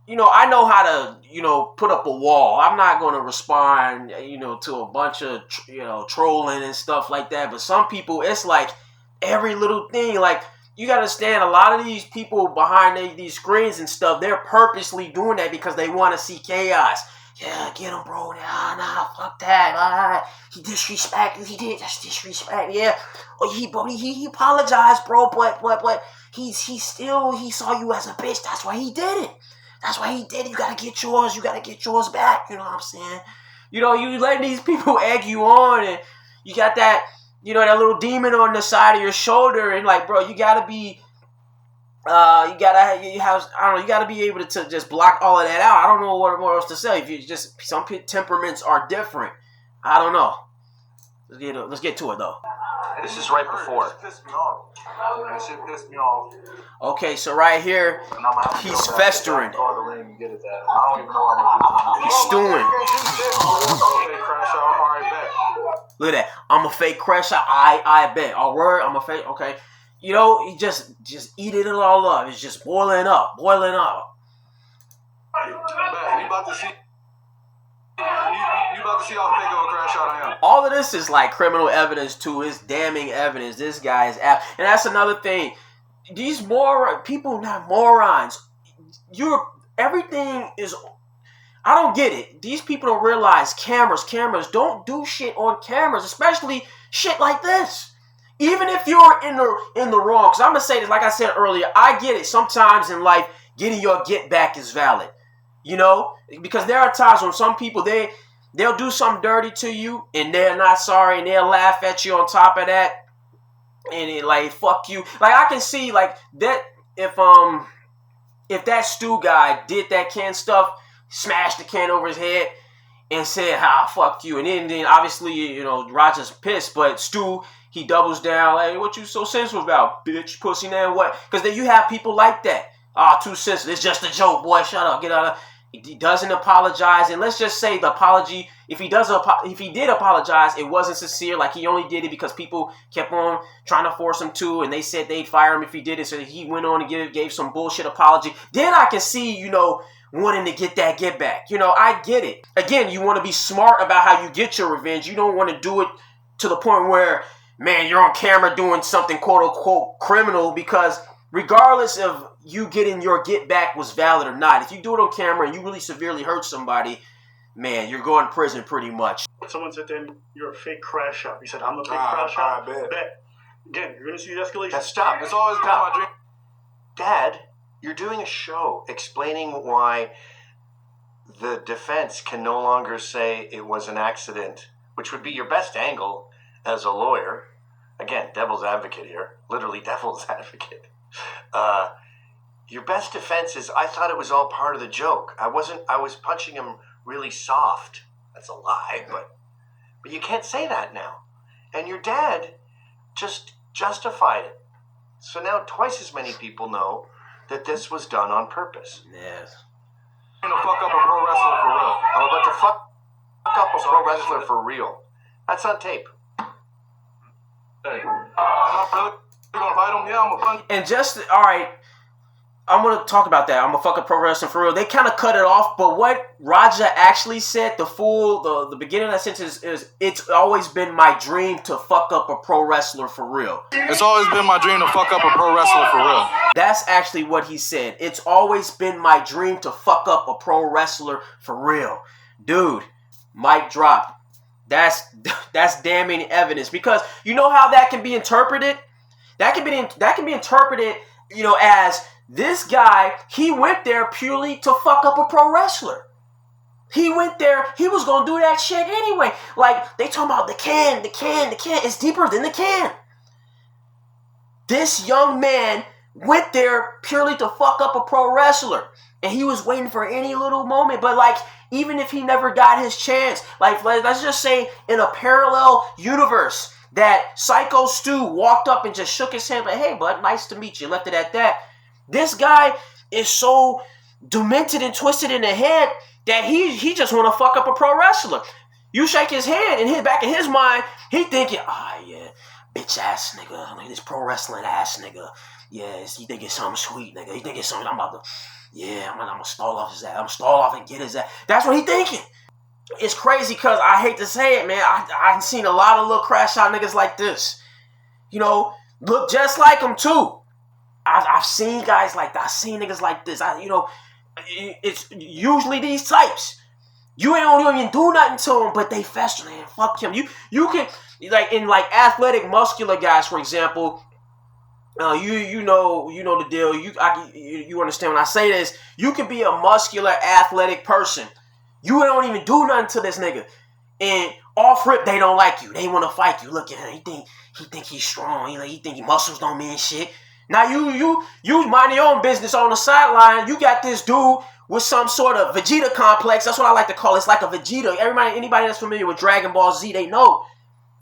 you know, I know how to, you know, put up a wall. I'm not going to respond, you know, to a bunch of, you know, trolling and stuff like that. But some people, it's like every little thing. Like, you got to understand, a lot of these people behind these screens and stuff, they're purposely doing that because they want to see chaos. Yeah, get him, bro. Nah, fuck that. He disrespected. He did. That's disrespect. Yeah. Oh, he apologized, bro. But he saw you as a bitch. That's why he did it. You gotta get yours. You gotta get yours back. You know what I'm saying? You know, you letting these people egg you on, and you got that, you know, that little demon on the side of your shoulder, and like, bro, you gotta be, you gotta be able to just block all of that out. I don't know what more else to say. If you just, some temperaments are different. I don't know. Let's get to it though. This is right before. Pissed me off. That shit pissed me off. Okay, so right here, he's festering. He's stewing. Look at that. I'm a fake crash out. I bet. All word. I'm a fake. Okay. You know, he just eating it all up. It's just boiling up. You about to see. You about to see how fake of a crash out I am. All of this is like criminal evidence too. It's damning evidence. This guy is and that's another thing. These people not morons. Everything is. I don't get it. These people don't realize cameras don't do shit on cameras, especially shit like this. Even if you're in the wrong, because I'm gonna say this, like I said earlier, I get it. Sometimes in life, getting your get back is valid. You know, because there are times when some people they'll do something dirty to you and they're not sorry and they'll laugh at you on top of that and it like fuck you. Like I can see like that if that Stu guy did that can stuff, smashed the can over his head and said, fuck you. And then obviously, you know, Roger's pissed, but Stu, he doubles down, like, what you so sensitive about, bitch, pussy, man, what? Because then you have people like that. Too sensitive. It's just a joke, boy. Shut up. Get out of. He doesn't apologize, and let's just say the apology. If he did apologize, it wasn't sincere. Like he only did it because people kept on trying to force him to, and they said they'd fire him if he did it. So he went on and gave some bullshit apology. Then I can see, you know, wanting to get that get back. You know, I get it. Again, you want to be smart about how you get your revenge. You don't want to do it to the point where, man, you're on camera doing something quote unquote criminal, because regardless of you getting your get back was valid or not, if you do it on camera and you really severely hurt somebody, man, you're going to prison pretty much. Someone said then you're a fake crash out. You said I'm a fake crash out. Bet. Again, you're going to see the escalation. Stop. It's always been my dream. Dad, you're doing a show explaining why the defense can no longer say it was an accident, which would be your best angle as a lawyer. Again, devil's advocate here. Literally devil's advocate. Your best defense is, I thought it was all part of the joke. I was punching him really soft. That's a lie, but you can't say that now. And your dad just justified it. So now twice as many people know that this was done on purpose. Yes. I'm gonna fuck up a pro wrestler for real. I'm about to fuck up a pro wrestler for real. That's on tape. Hey, I'm really gonna fight him? Yeah, I'm gonna punch. And just, all right, I'm going to talk about that. I'm going to fuck up pro wrestling for real. They kind of cut it off, but what Raja actually said, the beginning of that sentence is, it's always been my dream to fuck up a pro wrestler for real. It's always been my dream to fuck up a pro wrestler for real. That's actually what he said. It's always been my dream to fuck up a pro wrestler for real. Dude, mic drop. That's damning evidence, because you know how that can be interpreted? That can be interpreted, as this guy, he went there purely to fuck up a pro wrestler. He went there, he was going to do that shit anyway. Like, they talking about the can. It's deeper than the can. This young man went there purely to fuck up a pro wrestler. And he was waiting for any little moment. But, like, even if he never got his chance, like, let's just say in a parallel universe that Syko Stu walked up and just shook his hand, like, hey, bud, nice to meet you. Left it at that. This guy is so demented and twisted in the head that he just want to fuck up a pro wrestler. You shake his hand, and back in his mind, he thinking, yeah, bitch ass nigga, this pro wrestling ass nigga. Yeah, he think it's something sweet, nigga. He think it's something I'm gonna stall off his ass. I'm gonna stall off and get his ass. That's what he thinking. It's crazy because I hate to say it, man. I've seen a lot of little crash out niggas like this. Look just like him too. I've seen guys like that. I've seen niggas like this. It's usually these types. You don't even do nothing to them, but they fester, man. Fuck him. You can, like, in like athletic muscular guys, for example. You know the deal. You understand when I say this. You can be a muscular athletic person. You don't even do nothing to this nigga, and off rip they don't like you. They want to fight you. Look at him. He think he's strong. He think muscles don't mean shit. Now you mind your own business on the sideline. You got this dude with some sort of Vegeta complex. That's what I like to call it. It's like a Vegeta. Anybody that's familiar with Dragon Ball Z, they know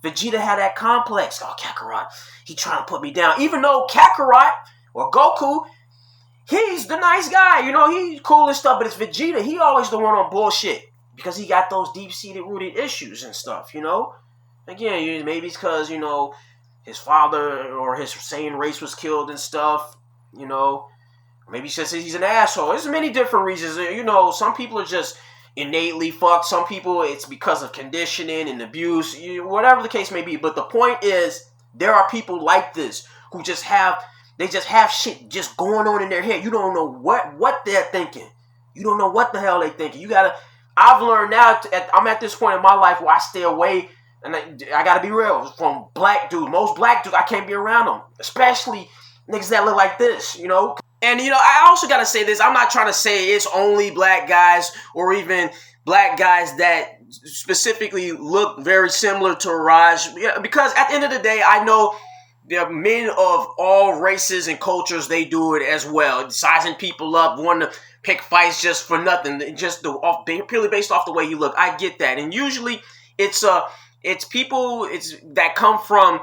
Vegeta had that complex. Oh, Kakarot, he trying to put me down. Even though Kakarot or Goku, he's the nice guy. He's cool and stuff. But it's Vegeta. He always the one on bullshit because he got those deep-seated rooted issues and stuff. Again, maybe it's because his father or his Saiyan race was killed and stuff, Maybe it's just he's an asshole. There's many different reasons. Some people are just innately fucked. Some people, it's because of conditioning and abuse, whatever the case may be. But the point is, there are people like this who just have shit just going on in their head. You don't know what they're thinking. You don't know what the hell they're thinking. I've learned now, I'm at this point in my life where I stay away. And I gotta be real, from black dudes. Most black dudes, I can't be around them. Especially niggas that look like this, And, I also gotta say this. I'm not trying to say it's only black guys or even black guys that specifically look very similar to Raj. Because at the end of the day, I know there are men of all races and cultures, they do it as well. Sizing people up, wanting to pick fights just for nothing. Just purely based off the way you look. I get that. And usually it's people that come from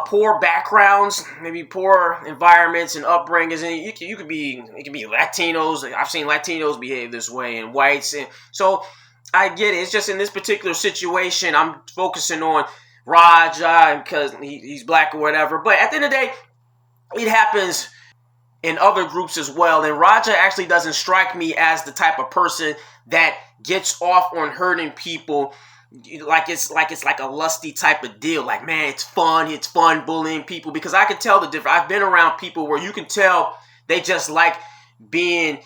poor backgrounds, maybe poor environments and upbringings, and it could be Latinos. I've seen Latinos behave this way, and whites, and so I get it. It's just in this particular situation, I'm focusing on Raja because he's black or whatever. But at the end of the day, it happens in other groups as well. And Raja actually doesn't strike me as the type of person that gets off on hurting people. Like it's like a lusty type of deal. Like, man, it's fun bullying people, because I can tell the difference. I've been around people where you can tell they just like being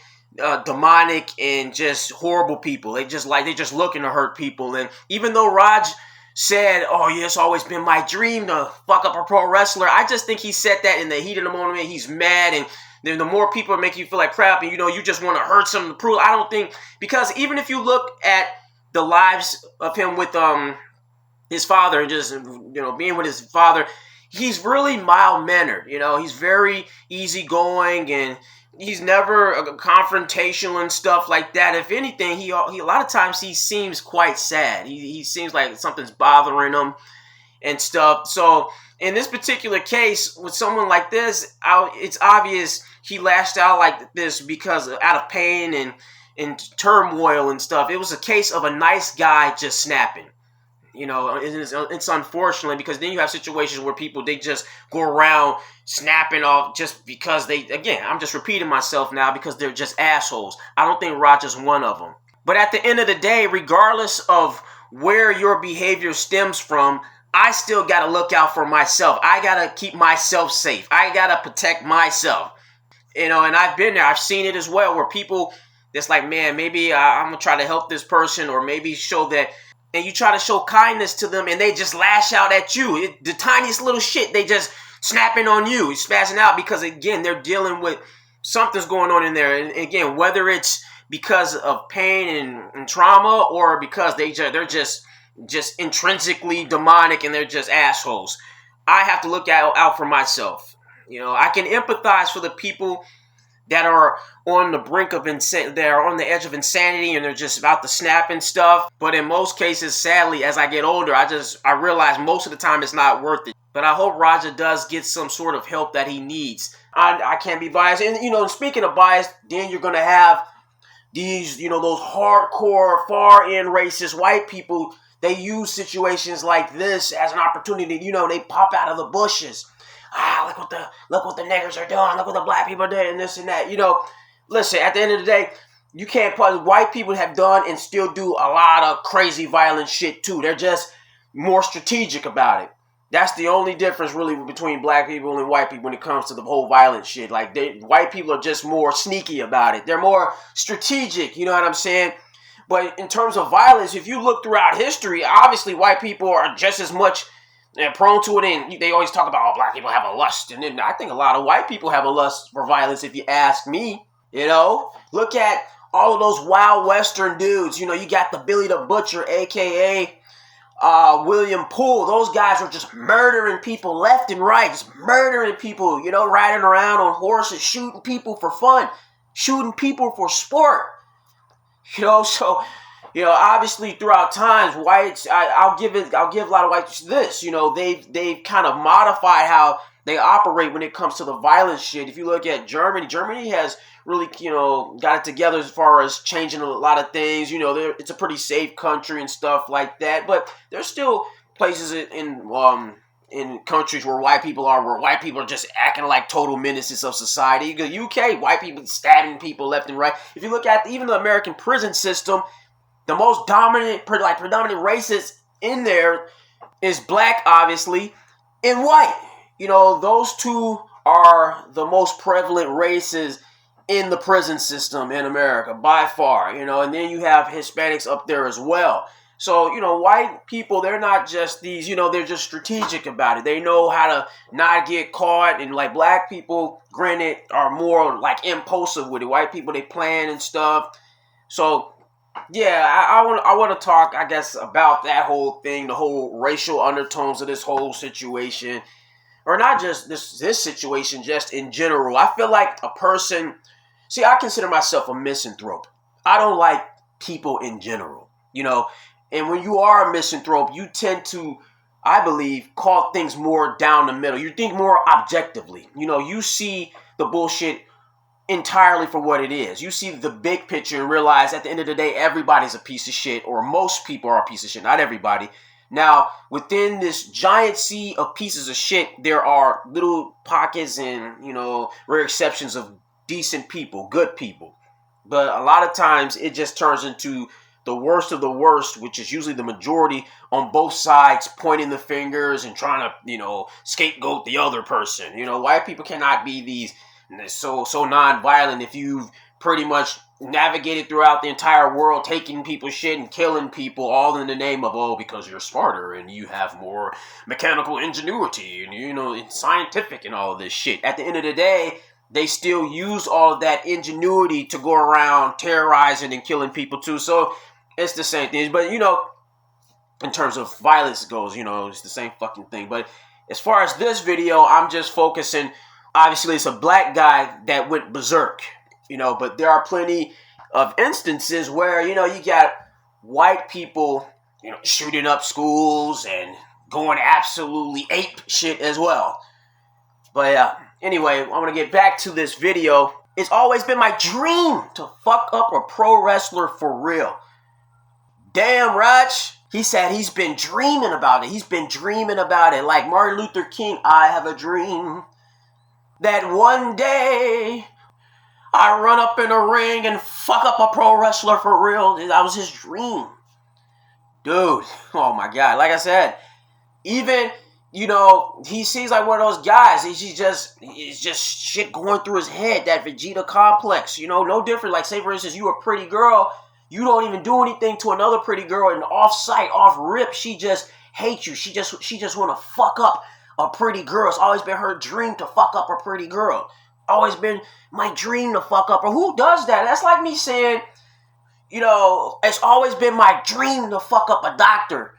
demonic and just horrible people. They just looking to hurt people. And even though Raj said, oh yeah, it's always been my dream to fuck up a pro wrestler, I just think he said that in the heat of the moment. He's mad, and then the more people make you feel like crap, and you just want to hurt someone to prove. I don't think, because even if you look at the lives of him with his father, and just being with his father, he's really mild-mannered. He's very easygoing, and he's never confrontational and stuff like that. If anything, he a lot of times he seems quite sad. He seems like something's bothering him and stuff. So in this particular case, with someone like this, it's obvious he lashed out like this because out of pain and turmoil and stuff. It was a case of a nice guy just snapping. It's unfortunate, because then you have situations where people, they just go around snapping off just because I'm just repeating myself now, because they're just assholes. I don't think Roger's one of them. But at the end of the day, regardless of where your behavior stems from, I still got to look out for myself. I got to keep myself safe. I got to protect myself. And I've been there. I've seen it as well, where people, it's like, man, maybe I'm going to try to help this person, or maybe show that and you try to show kindness to them and they just lash out at you. The tiniest little shit, they just snapping on you, spazzing out because, again, they're dealing with something's going on in there. And again, whether it's because of pain and trauma or because they're just intrinsically demonic and they're just assholes. I have to look out for myself. I can empathize for the people that are on the brink of they're on the edge of insanity and they're just about to snap and stuff. But in most cases, sadly, as I get older, I realize most of the time it's not worth it. But I hope Raja does get some sort of help that he needs. I can't be biased. And, speaking of bias, then you're going to have these, those hardcore, far-end racist white people. They use situations like this as an opportunity. They pop out of the bushes. Look what the niggers are doing. Look what the black people are doing and this and that. Listen, at the end of the day, you can't white people have done and still do a lot of crazy violent shit too. They're just more strategic about it. That's the only difference really between black people and white people when it comes to the whole violent shit. Like white people are just more sneaky about it. They're more strategic, you know what I'm saying? But in terms of violence, if you look throughout history, obviously white people are just as much prone to it, and they always talk about, black people have a lust, and then I think a lot of white people have a lust for violence, if you ask me. Look at all of those wild western dudes. You got the Billy the Butcher, aka William Poole. Those guys are just murdering people left and right, just murdering people. Riding around on horses, shooting people for fun, shooting people for sport. So. Obviously throughout times, whites, I'll give a lot of whites this. They've kind of modified how they operate when it comes to the violent shit. If you look at Germany has really, got it together as far as changing a lot of things. It's a pretty safe country and stuff like that. But there's still places in countries where white people are just acting like total menaces of society. The UK, white people stabbing people left and right. If you look at even the American prison system, the most predominant races in there is black, obviously, and white. Those two are the most prevalent races in the prison system in America, by far. And then you have Hispanics up there as well. So, white people, they're not just these, they're just strategic about it. They know how to not get caught. And like black people, granted, are more like impulsive with it. White people, they plan and stuff. So, yeah, I want to talk, I guess, about that whole thing, the whole racial undertones of this whole situation. Or not just this situation, just in general. I feel like a person... See, I consider myself a misanthrope. I don't like people in general, And when you are a misanthrope, you tend to, I believe, call things more down the middle. You think more objectively. You see the bullshit entirely for what it is. You see the big picture and realize at the end of the day, everybody's a piece of shit, or most people are a piece of shit, not everybody. Now, within this giant sea of pieces of shit, there are little pockets and, rare exceptions of decent people, good people. But a lot of times it just turns into the worst of the worst, which is usually the majority on both sides, pointing the fingers and trying to, scapegoat the other person. White people cannot be these so non-violent if you've pretty much navigated throughout the entire world, taking people's shit and killing people, all in the name of, because you're smarter and you have more mechanical ingenuity and, it's scientific and all of this shit. At the end of the day, they still use all of that ingenuity to go around terrorizing and killing people too. So it's the same thing. But, in terms of violence goes, it's the same fucking thing. But as far as this video, I'm just focusing... Obviously, it's a black guy that went berserk, but there are plenty of instances where, you got white people, shooting up schools and going absolutely ape shit as well. But anyway, I want to get back to this video. It's always been my dream to fuck up a pro wrestler for real. Damn, Raj. He said he's been dreaming about it. He's been dreaming about it. Like Martin Luther King, I have a dream that one day I run up in a ring and fuck up a pro wrestler for real. That was his dream. Dude, oh my God. Like I said, even, he seems like one of those guys. It's just shit going through his head, that Vegeta complex. No different. Like, say, for instance, you a pretty girl, You don't even do anything to another pretty girl, and off sight, off rip, she just hates you. She just want to fuck up a pretty girl. It's always been her dream to fuck up a pretty girl. Always been my dream to fuck up her. Who does that? That's like me saying, you know, it's always been my dream to fuck up a doctor.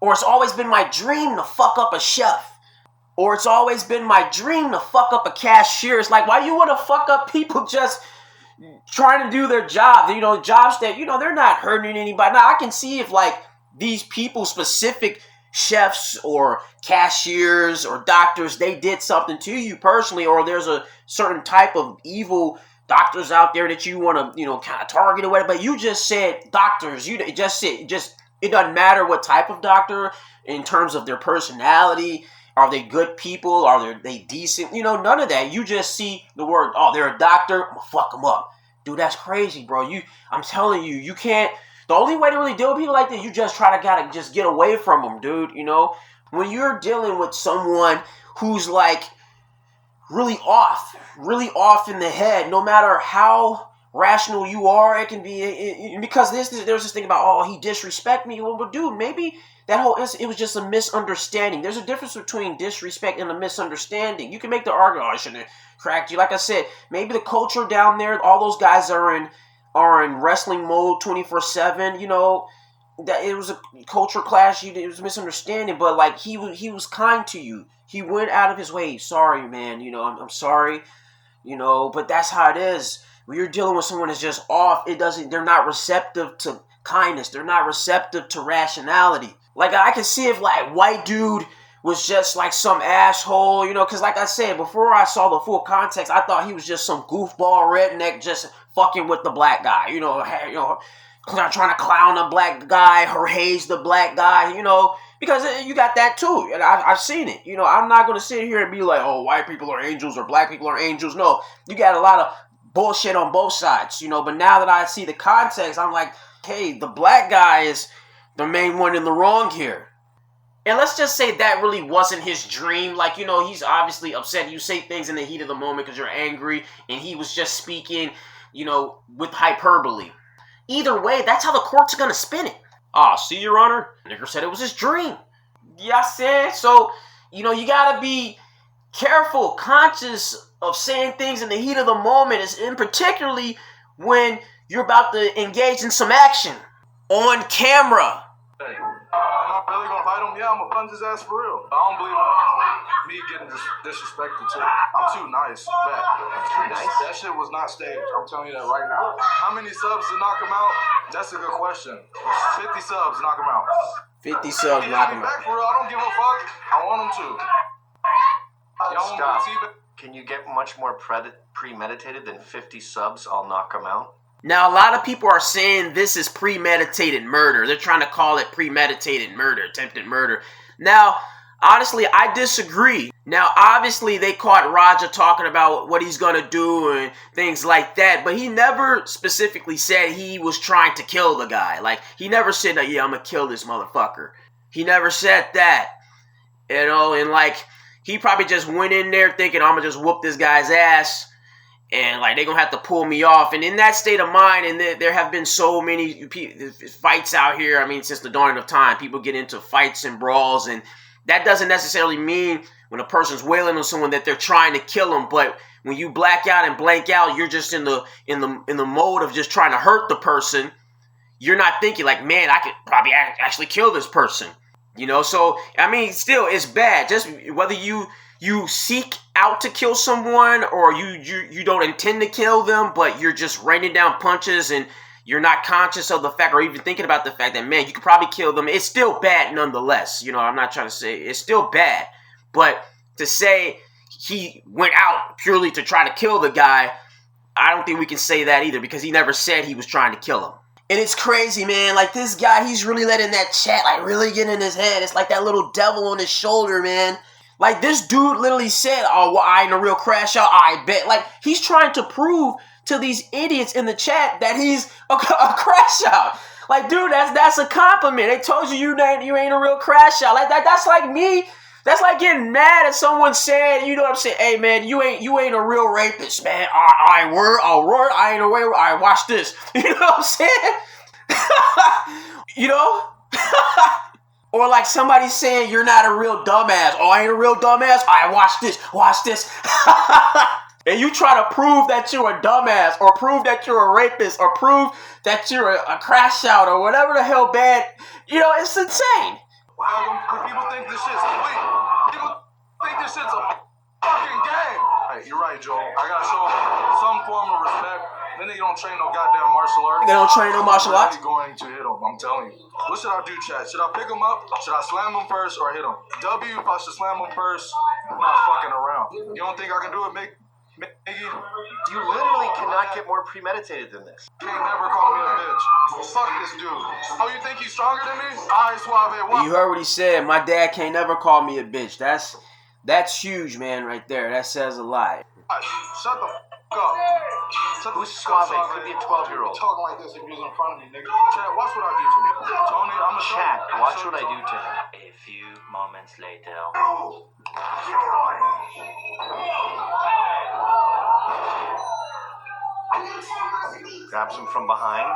Or it's always been my dream to fuck up a chef. Or it's always been my dream to fuck up a cashier. It's like, why do you want to fuck up people just trying to do their job? You know, jobs that, you know, they're not hurting anybody. Now, I can see if, like, these people, specific chefs or cashiers or doctors, they did something to you personally, or there's a certain type of evil doctors out there that you want to, you know, kind of target or whatever. But you just said doctors. You just said, it doesn't matter what type of doctor in terms of their personality. Are they good people? Are they decent? You know, none of that. You just see the word, oh, they're a doctor, I'm gonna fuck them up. Dude, that's crazy, bro. I'm telling you, you can't. The only way to really deal with people like this, you just gotta just get away from them, dude. You know, when you're dealing with someone who's like really off in the head, no matter how rational you are, it can be because there's this thing about, oh, he disrespect me. Well, but dude, maybe that whole it was just a misunderstanding. There's a difference between disrespect and a misunderstanding. You can make the argument, oh, I shouldn't have cracked you. Like I said, maybe the culture down there, all those guys are in wrestling mode 24/7. You know, that it was a culture clash. It was a misunderstanding, but like he was kind to you. He went out of his way. Sorry, man. You know, I'm sorry. You know, but that's how it is. When you're dealing with someone that's just off, they're not receptive to kindness. They're not receptive to rationality. Like, I can see if, like, white dude was just, like, some asshole, you know, because, like I said, before I saw the full context, I thought he was just some goofball redneck just fucking with the black guy, you know, trying to clown the black guy or haze the black guy, you know, because you got that, too, and I've seen it. You know, I'm not going to sit here and be like, oh, white people are angels or black people are angels. No, you got a lot of bullshit on both sides, you know, but now that I see the context, I'm like, hey, the black guy is the main one in the wrong here. And let's just say that really wasn't his dream. Like, you know, he's obviously upset. You say things in the heat of the moment because you're angry, and he was just speaking, you know, with hyperbole. Either way, that's how the court's gonna spin it. Ah, see, Your Honor? Nigger said it was his dream. Yeah, I said. So, you know, you gotta be careful, conscious of saying things in the heat of the moment, and particularly when you're about to engage in some action on camera. Hey, am I really gonna fight him? Yeah, I'm gonna punch his ass for real. I don't believe in me getting disrespected too. I'm too nice. That shit was not staged. I'm telling you that right now. How many subs to knock him out? That's a good question. 50 subs, knock him out. 50 subs, knock him out. Back for real. I don't give a fuck. I want him to. Y'all want me to Can you get much more premeditated than 50 subs? I'll knock him out. Now, a lot of people are saying this is premeditated murder. They're trying to call it premeditated murder, attempted murder. Now, honestly, I disagree. Now, obviously, they caught Raja talking about what he's going to do and things like that, but he never specifically said he was trying to kill the guy. Like, he never said, yeah, I'm going to kill this motherfucker. He never said that. You know, and like, he probably just went in there thinking, I'm going to just whoop this guy's ass. And, like, they're going to have to pull me off. And in that state of mind, and there have been so many fights out here, I mean, since the dawning of time, people get into fights and brawls. And that doesn't necessarily mean when a person's wailing on someone that they're trying to kill them. But when you black out and blank out, you're just in the mode of just trying to hurt the person. You're not thinking, like, man, I could probably actually kill this person. You know, so, I mean, still, it's bad. Just whether you seek out to kill someone or you don't intend to kill them, but you're just raining down punches and you're not conscious of the fact or even thinking about the fact that, man, you could probably kill them. It's still bad nonetheless. You know, I'm not trying to say it's still bad. But to say he went out purely to try to kill the guy, I don't think we can say that either because he never said he was trying to kill him. And it's crazy, man. Like, this guy, he's really letting that chat, like, really get in his head. It's like that little devil on his shoulder, man. Like, this dude literally said, oh, well, I ain't a real crash out, I bet. Like, he's trying to prove to these idiots in the chat that he's a crash out. Like, dude, that's a compliment. They told you you ain't a real crash out. Like, that's like me. That's like getting mad at someone saying, you know what I'm saying? Hey, man, you ain't a real rapist, man. I ain't a way. I watch this. You know what I'm saying? You know? Or like somebody saying you're not a real dumbass. Oh, I ain't a real dumbass? All right, watch this. And you try to prove that you're a dumbass or prove that you're a rapist or prove that you're a crash out or whatever the hell bad. You know, it's insane. People think this shit's sweet. People think this shit's a fucking game. Hey, you're right, Joel. I gotta show them some form of respect. Then they don't train no goddamn martial arts. They don't train no martial arts? I'm going to hit him, I'm telling you. What should I do, Chad? Should I pick him up? Should I slam him first or hit him? W, if I should slam him first, I'm not fucking around. You don't think I can do it, Mickey? You literally cannot get more premeditated than this. He ain't never called me a bitch. Fuck this dude. Oh, you think he's stronger than me? All right, Suave. You heard what he said. My dad can't never call me a bitch. That's huge, man, right there. That says a lot. Shut the fuck up. Who's Suave? Could be a 12-year-old. Talking like this if he was in front of me, nigga. Chad, watch what I do to him. Tony, I'm a Chad, watch what I do to him. A few moments later. Grabs him from behind.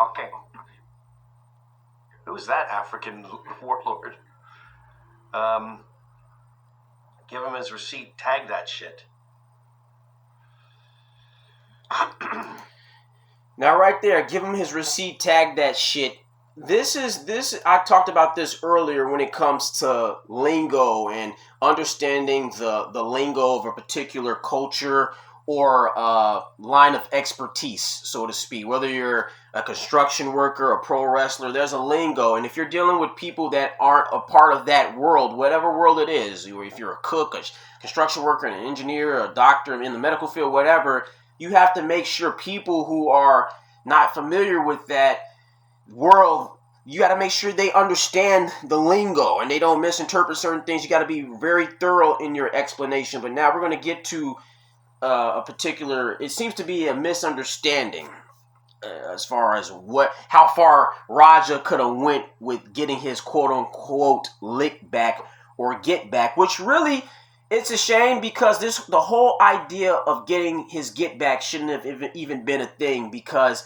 Okay. Who's that African warlord? Give him his receipt. Tag that shit. Now right there, give him his receipt, tag that shit. I talked about this earlier when it comes to lingo and understanding the lingo of a particular culture or line of expertise, so to speak. Whether you're a construction worker, a pro wrestler, there's a lingo. And if you're dealing with people that aren't a part of that world, whatever world it is, or if you're a cook, a construction worker, an engineer, a doctor in the medical field, whatever, you have to make sure people who are not familiar with that world, you got to make sure they understand the lingo and they don't misinterpret certain things. You got to be very thorough in your explanation. But now we're going to get to a particular, it seems to be a misunderstanding as far as how far Raja could have went with getting his quote unquote lick back or get back, which really, it's a shame because the whole idea of getting his get back shouldn't have even been a thing because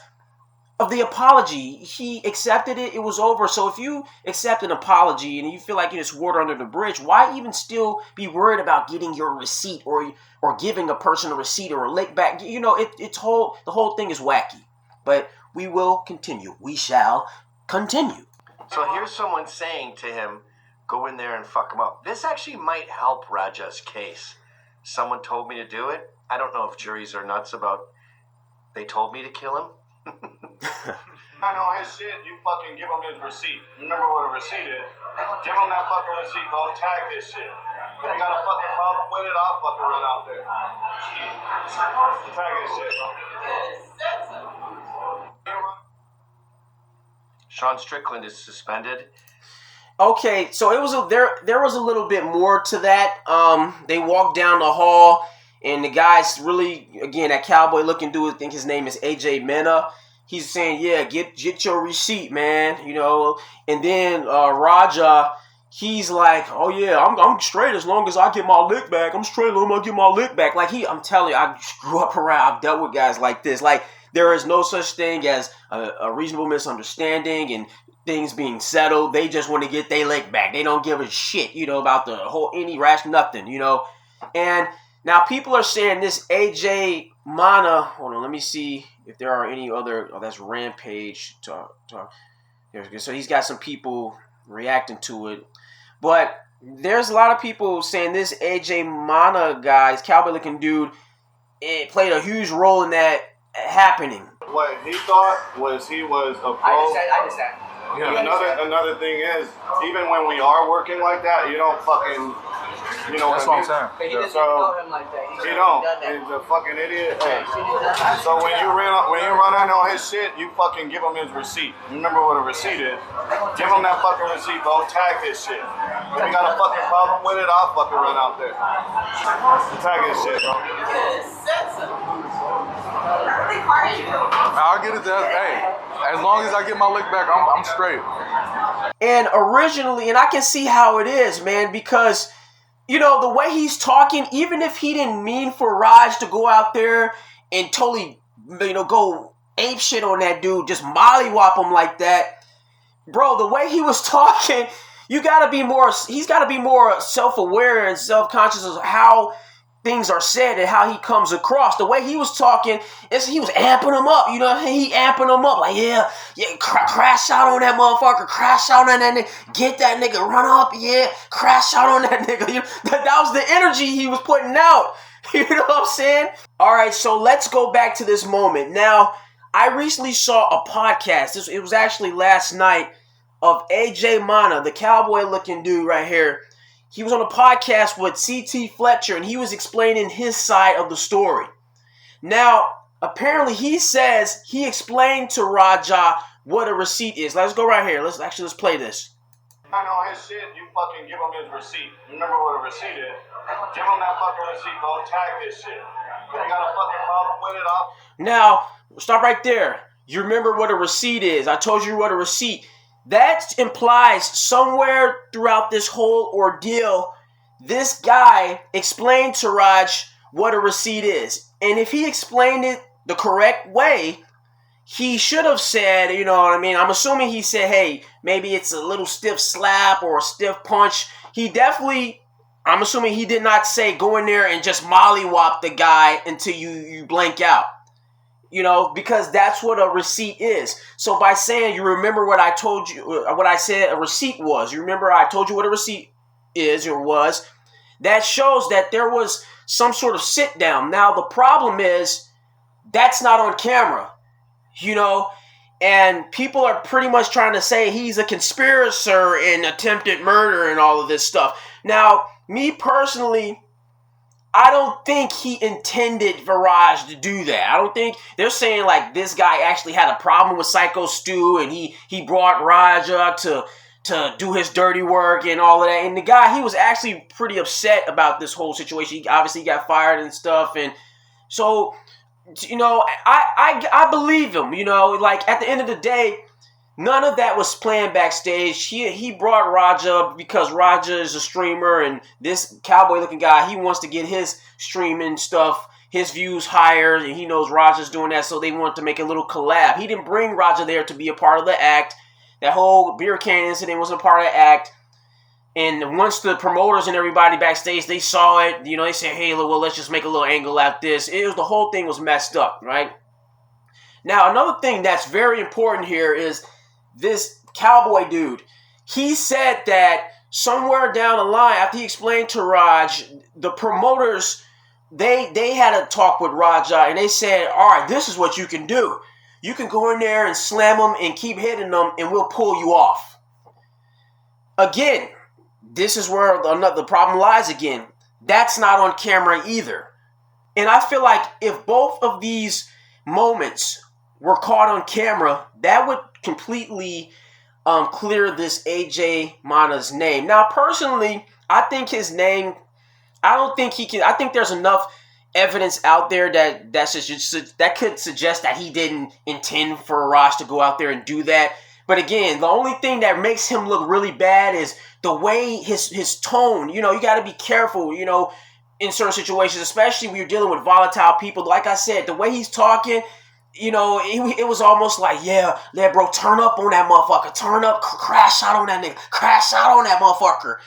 of the apology. He accepted it. It was over. So if you accept an apology and you feel like it's water under the bridge, why even still be worried about getting your receipt or giving a person a receipt or a lick back? You know, the whole thing is wacky. But we will continue. We shall continue. So here's someone saying to him, go in there and fuck him up. This actually might help Raja's case. Someone told me to do it. I don't know if juries are nuts about they told me to kill him. I know his shit, you fucking give him his receipt. Remember what a receipt is? Give him that fucking receipt, bro. Tag this shit. If you got a fucking problem with it, I'll fucking run out there. Tag this shit, bro. Sean Strickland is suspended. Okay, so it was there was a little bit more to that. They walked down the hall, and the guy's really, again, that cowboy looking dude, I think his name is AJ Mena. He's saying, yeah, get your receipt, man, you know. And then Raja, he's like, oh yeah, I'm straight as long as I get my lick back. I'm straight as long as I get my lick back. Like I'm telling you, I grew up around, I've dealt with guys like this. Like there is no such thing as a reasonable misunderstanding and things being settled. They just want to get their lick back. They don't give a shit, you know, about the whole any rash, nothing, you know. And now people are saying this AJ Mana, hold on, let me see if there are any other, that's Rampage. So he's got some people reacting to it. But there's a lot of people saying this AJ Mana guy, this cowboy looking dude, it played a huge role in that happening. What he thought was he was a pro. I just said. Yeah. Another thing is, even when we are working like that, you don't fucking, you know That's what what I'm saying. But he doesn't know him like that. He don't. He's a fucking idiot. Hey. So when you run in on his shit, you fucking give him his receipt. Remember what a receipt is? Give him that fucking receipt, bro. Tag this shit. If you got a fucking problem with it, I'll fucking run out there. Tag this shit, bro. I'll get it to hey. As long as I get my lick back, I'm straight. And originally, and I can see how it is, man, because the way he's talking, even if he didn't mean for Raj to go out there and totally, go ape shit on that dude, just mollywop him like that, bro, the way he was talking, he's got to be more self-aware and self-conscious of how things are said and how he comes across. The way he was talking, he was amping him up, he amping him up, like, yeah, crash out on that motherfucker, crash out on that nigga, get that nigga, run up, yeah, crash out on that nigga. That was the energy he was putting out. You know what I'm saying? All right, so let's go back to this moment. Now, I recently saw a podcast, it was actually last night, of AJ Mana, the cowboy-looking dude right here. He was on a podcast with C.T. Fletcher, and he was explaining his side of the story. Now, apparently he says he explained to Raja what a receipt is. Let's go right here. Let's play this. I know his shit, you fucking give him his receipt. Remember what a receipt is? Give him that fucking receipt, bro. Tag this shit. If you got a fucking problem with it, Now, stop right there. You remember what a receipt is. I told you what a receipt. That implies somewhere throughout this whole ordeal, this guy explained to Raj what a receipt is. And if he explained it the correct way, he should have said, you know what I mean? I'm assuming he said, hey, maybe it's a little stiff slap or a stiff punch. I'm assuming he did not say go in there and just mollywop the guy until you blank out. Because that's what a receipt is. So by saying you remember what I told you, what I said a receipt was, you remember I told you what a receipt is or was, that shows that there was some sort of sit down. Now the problem is that's not on camera, and people are pretty much trying to say he's a conspirator and attempted murder and all of this stuff. Now, me personally, I don't think he intended Viraj to do that. I don't think they're saying like this guy actually had a problem with Syko Stu and he brought Raja to do his dirty work and all of that. And the guy, he was actually pretty upset about this whole situation. He obviously got fired and stuff. And so, I believe him, like at the end of the day, none of that was planned backstage. He brought Raja because Raja is a streamer, and this cowboy-looking guy, he wants to get his streaming stuff, his views higher, and he knows Raja's doing that, so they want to make a little collab. He didn't bring Raja there to be a part of the act. That whole beer can incident wasn't a part of the act. And once the promoters and everybody backstage, they saw it, they said, hey, well, let's just make a little angle at this. The whole thing was messed up, right? Now, another thing that's very important here is this cowboy dude. He said that somewhere down the line, after he explained to Raj, the promoters, they had a talk with Raja, and they said, all right, this is what you can do. You can go in there and slam them and keep hitting them, and we'll pull you off. Again, this is where the problem lies again. That's not on camera either. And I feel like if both of these moments were caught on camera, that would completely clear this AJ Mana's name. Now, personally, I think his name, I think there's enough evidence out there that could suggest that he didn't intend for Raj to go out there and do that. But again, the only thing that makes him look really bad is the way his tone. You got to be careful, in certain situations, especially when you're dealing with volatile people. Like I said, the way he's talking, it was almost like, yeah, bro, turn up on that motherfucker. Turn up, crash out on that nigga. Crash out on that motherfucker.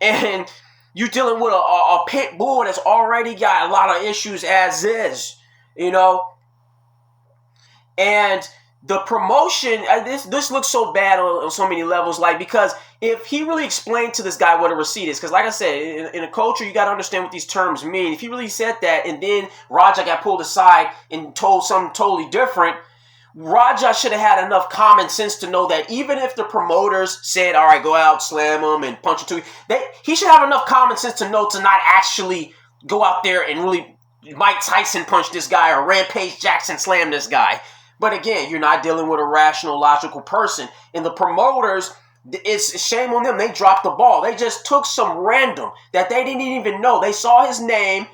And you're dealing with a pit bull that's already got a lot of issues as is, And the promotion, this looks so bad on so many levels, because if he really explained to this guy what a receipt is, because like I said, in a culture, you got to understand what these terms mean. If he really said that, and then Raja got pulled aside and told something totally different, Raja should have had enough common sense to know that even if the promoters said, all right, go out, slam him, and punch him he should have enough common sense to know to not actually go out there and really Mike Tyson punch this guy or Rampage Jackson slam this guy. But again, you're not dealing with a rational, logical person. And the promoters, it's shame on them. They dropped the ball. They just took some random that they didn't even know. They saw his name,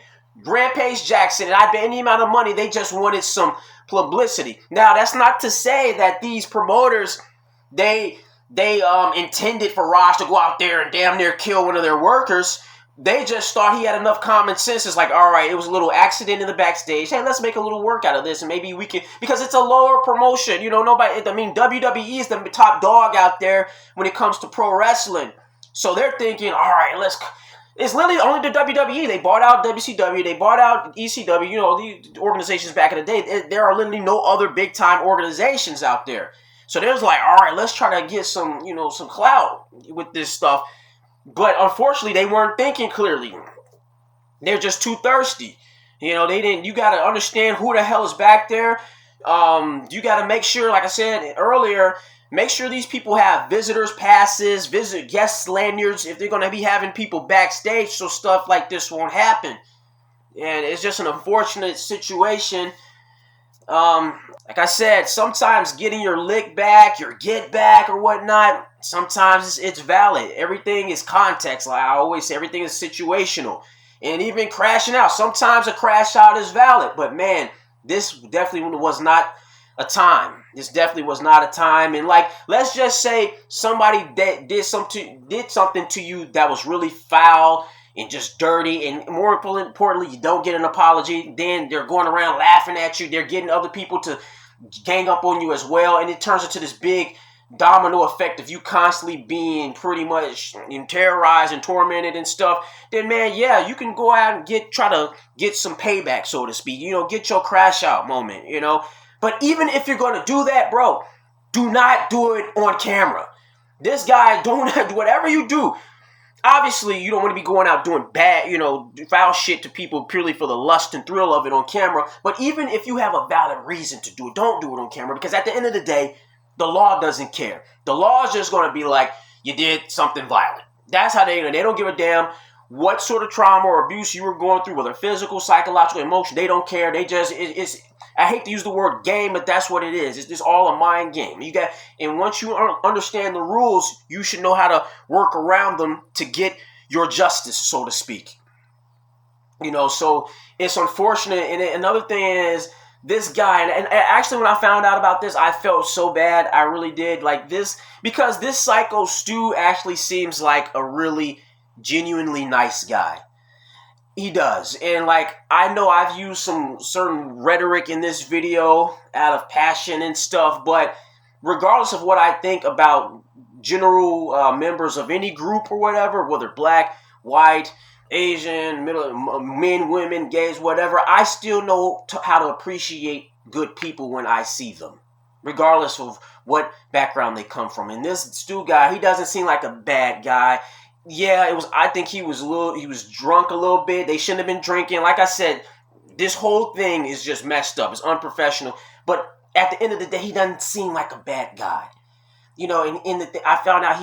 Rampage Jackson, and I bet any amount of money, they just wanted some publicity. Now, that's not to say that these promoters, they they intended for Raj to go out there and damn near kill one of their workers. They just thought he had enough common sense. It's like, all right, it was a little accident in the backstage. Hey, let's make a little work out of this, and maybe we can, because it's a lower promotion. You know, WWE is the top dog out there when it comes to pro wrestling. So they're thinking, all right, it's literally only the WWE. They bought out WCW. They bought out ECW. You know, the organizations back in the day. There are literally no other big-time organizations out there. So there's like, all right, let's try to get some clout with this stuff. But unfortunately, they weren't thinking clearly. They're just too thirsty. You know, they didn't. You got to understand who the hell is back there. You got to make sure, like I said earlier, make sure these people have visitors passes, guest lanyards if they're going to be having people backstage, so stuff like this won't happen. And it's just an unfortunate situation. Like I said, sometimes getting your lick back, your get back or whatnot, sometimes it's valid. Everything is context. Like I always say, everything is situational. And even crashing out, sometimes a crash out is valid. But man, this definitely was not a time. This definitely was not a time. And like, let's just say somebody that did something to you that was really foul and just dirty, and more importantly, you don't get an apology. Then they're going around laughing at you. They're getting other people to gang up on you as well, and it turns into this big domino effect of you constantly being pretty much terrorized and tormented and stuff. Then man, yeah, you can go out and try to get some payback, so to speak. You know, get your crash out moment. You know, but even if you're going to do that, bro, do not do it on camera. This guy, don't whatever you do. Obviously, you don't want to be going out doing bad, foul shit to people purely for the lust and thrill of it on camera. But even if you have a valid reason to do it, don't do it on camera. Because at the end of the day, the law doesn't care. The law is just going to be like, you did something violent. That's how they don't give a damn what sort of trauma or abuse you were going through, whether physical, psychological, emotional. They don't care. They just, I hate to use the word game, but that's what it is. It's just all a mind game. And once you understand the rules, you should know how to work around them to get your justice, so to speak. So it's unfortunate. And another thing is this guy, and actually when I found out about this, I felt so bad. I really did. Like this, because this Syko Stu actually seems like a really genuinely nice guy. He does. And like, I know I've used some certain rhetoric in this video out of passion and stuff, but regardless of what I think about general members of any group or whatever, whether black, white, Asian, men, women, gays, whatever, I still know how to appreciate good people when I see them, regardless of what background they come from. And this Stu guy, he doesn't seem like a bad guy. Yeah, I think he was drunk a little bit. They shouldn't have been drinking. Like I said, this whole thing is just messed up. It's unprofessional. But at the end of the day, he doesn't seem like a bad guy. I found out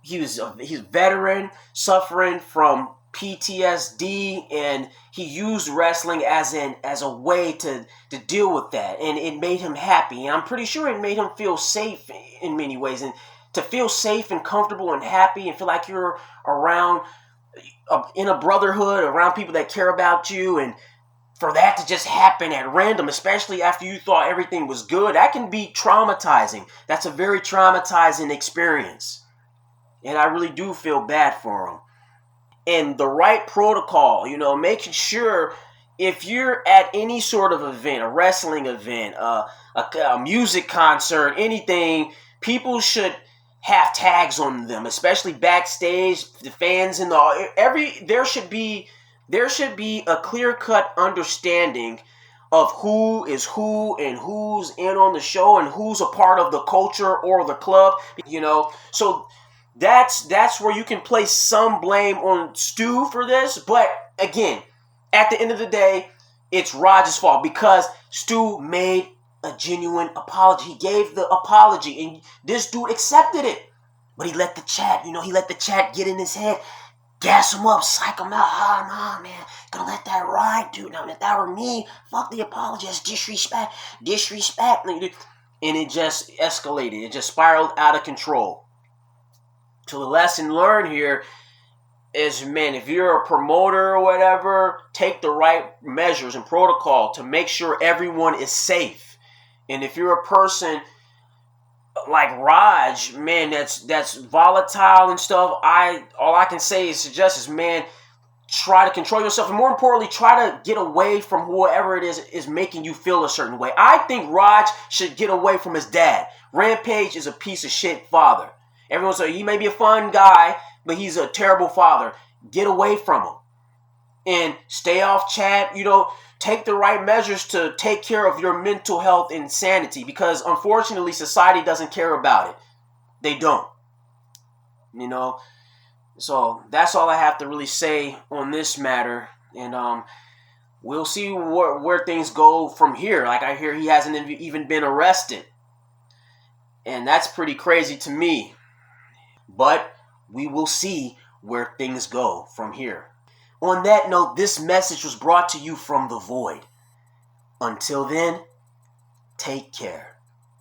he was a veteran suffering from PTSD, and he used wrestling as a way to deal with that, and it made him happy. And I'm pretty sure it made him feel safe in many ways, and to feel safe and comfortable and happy and feel like you're around in a brotherhood, around people that care about you, and for that to just happen at random, especially after you thought everything was good, that can be traumatizing. That's a very traumatizing experience. And I really do feel bad for him. And the right protocol, making sure if you're at any sort of event, a wrestling event, a music concert, anything, people should have tags on them, especially backstage, the fans and there should be a clear-cut understanding of who is who and who's in on the show and who's a part of the culture or the club, So that's where you can place some blame on Stu for this. But again, at the end of the day, it's Raj's fault because Stu made a genuine apology. He gave the apology, and this dude accepted it. But he let the chat, get in his head, gas him up, psych him out. Oh, no, man, gonna let that ride, dude. Now, if that were me, fuck the apology. That's disrespect. And it just escalated. It just spiraled out of control. So the lesson learned here is, man, if you're a promoter or whatever, take the right measures and protocol to make sure everyone is safe. And if you're a person like Raj, man, that's volatile and stuff. All I can say is suggest is, man, try to control yourself, and more importantly, try to get away from whoever it is making you feel a certain way. I think Raj should get away from his dad. Rampage is a piece of shit father. Everyone says he may be a fun guy, but he's a terrible father. Get away from him and stay off chat. Take the right measures to take care of your mental health and sanity, because unfortunately society doesn't care about it. They don't. So that's all I have to really say on this matter. And we'll see where things go from here. Like, I hear he hasn't even been arrested. And that's pretty crazy to me. But we will see where things go from here. On that note, this message was brought to you from the void. Until then, take care.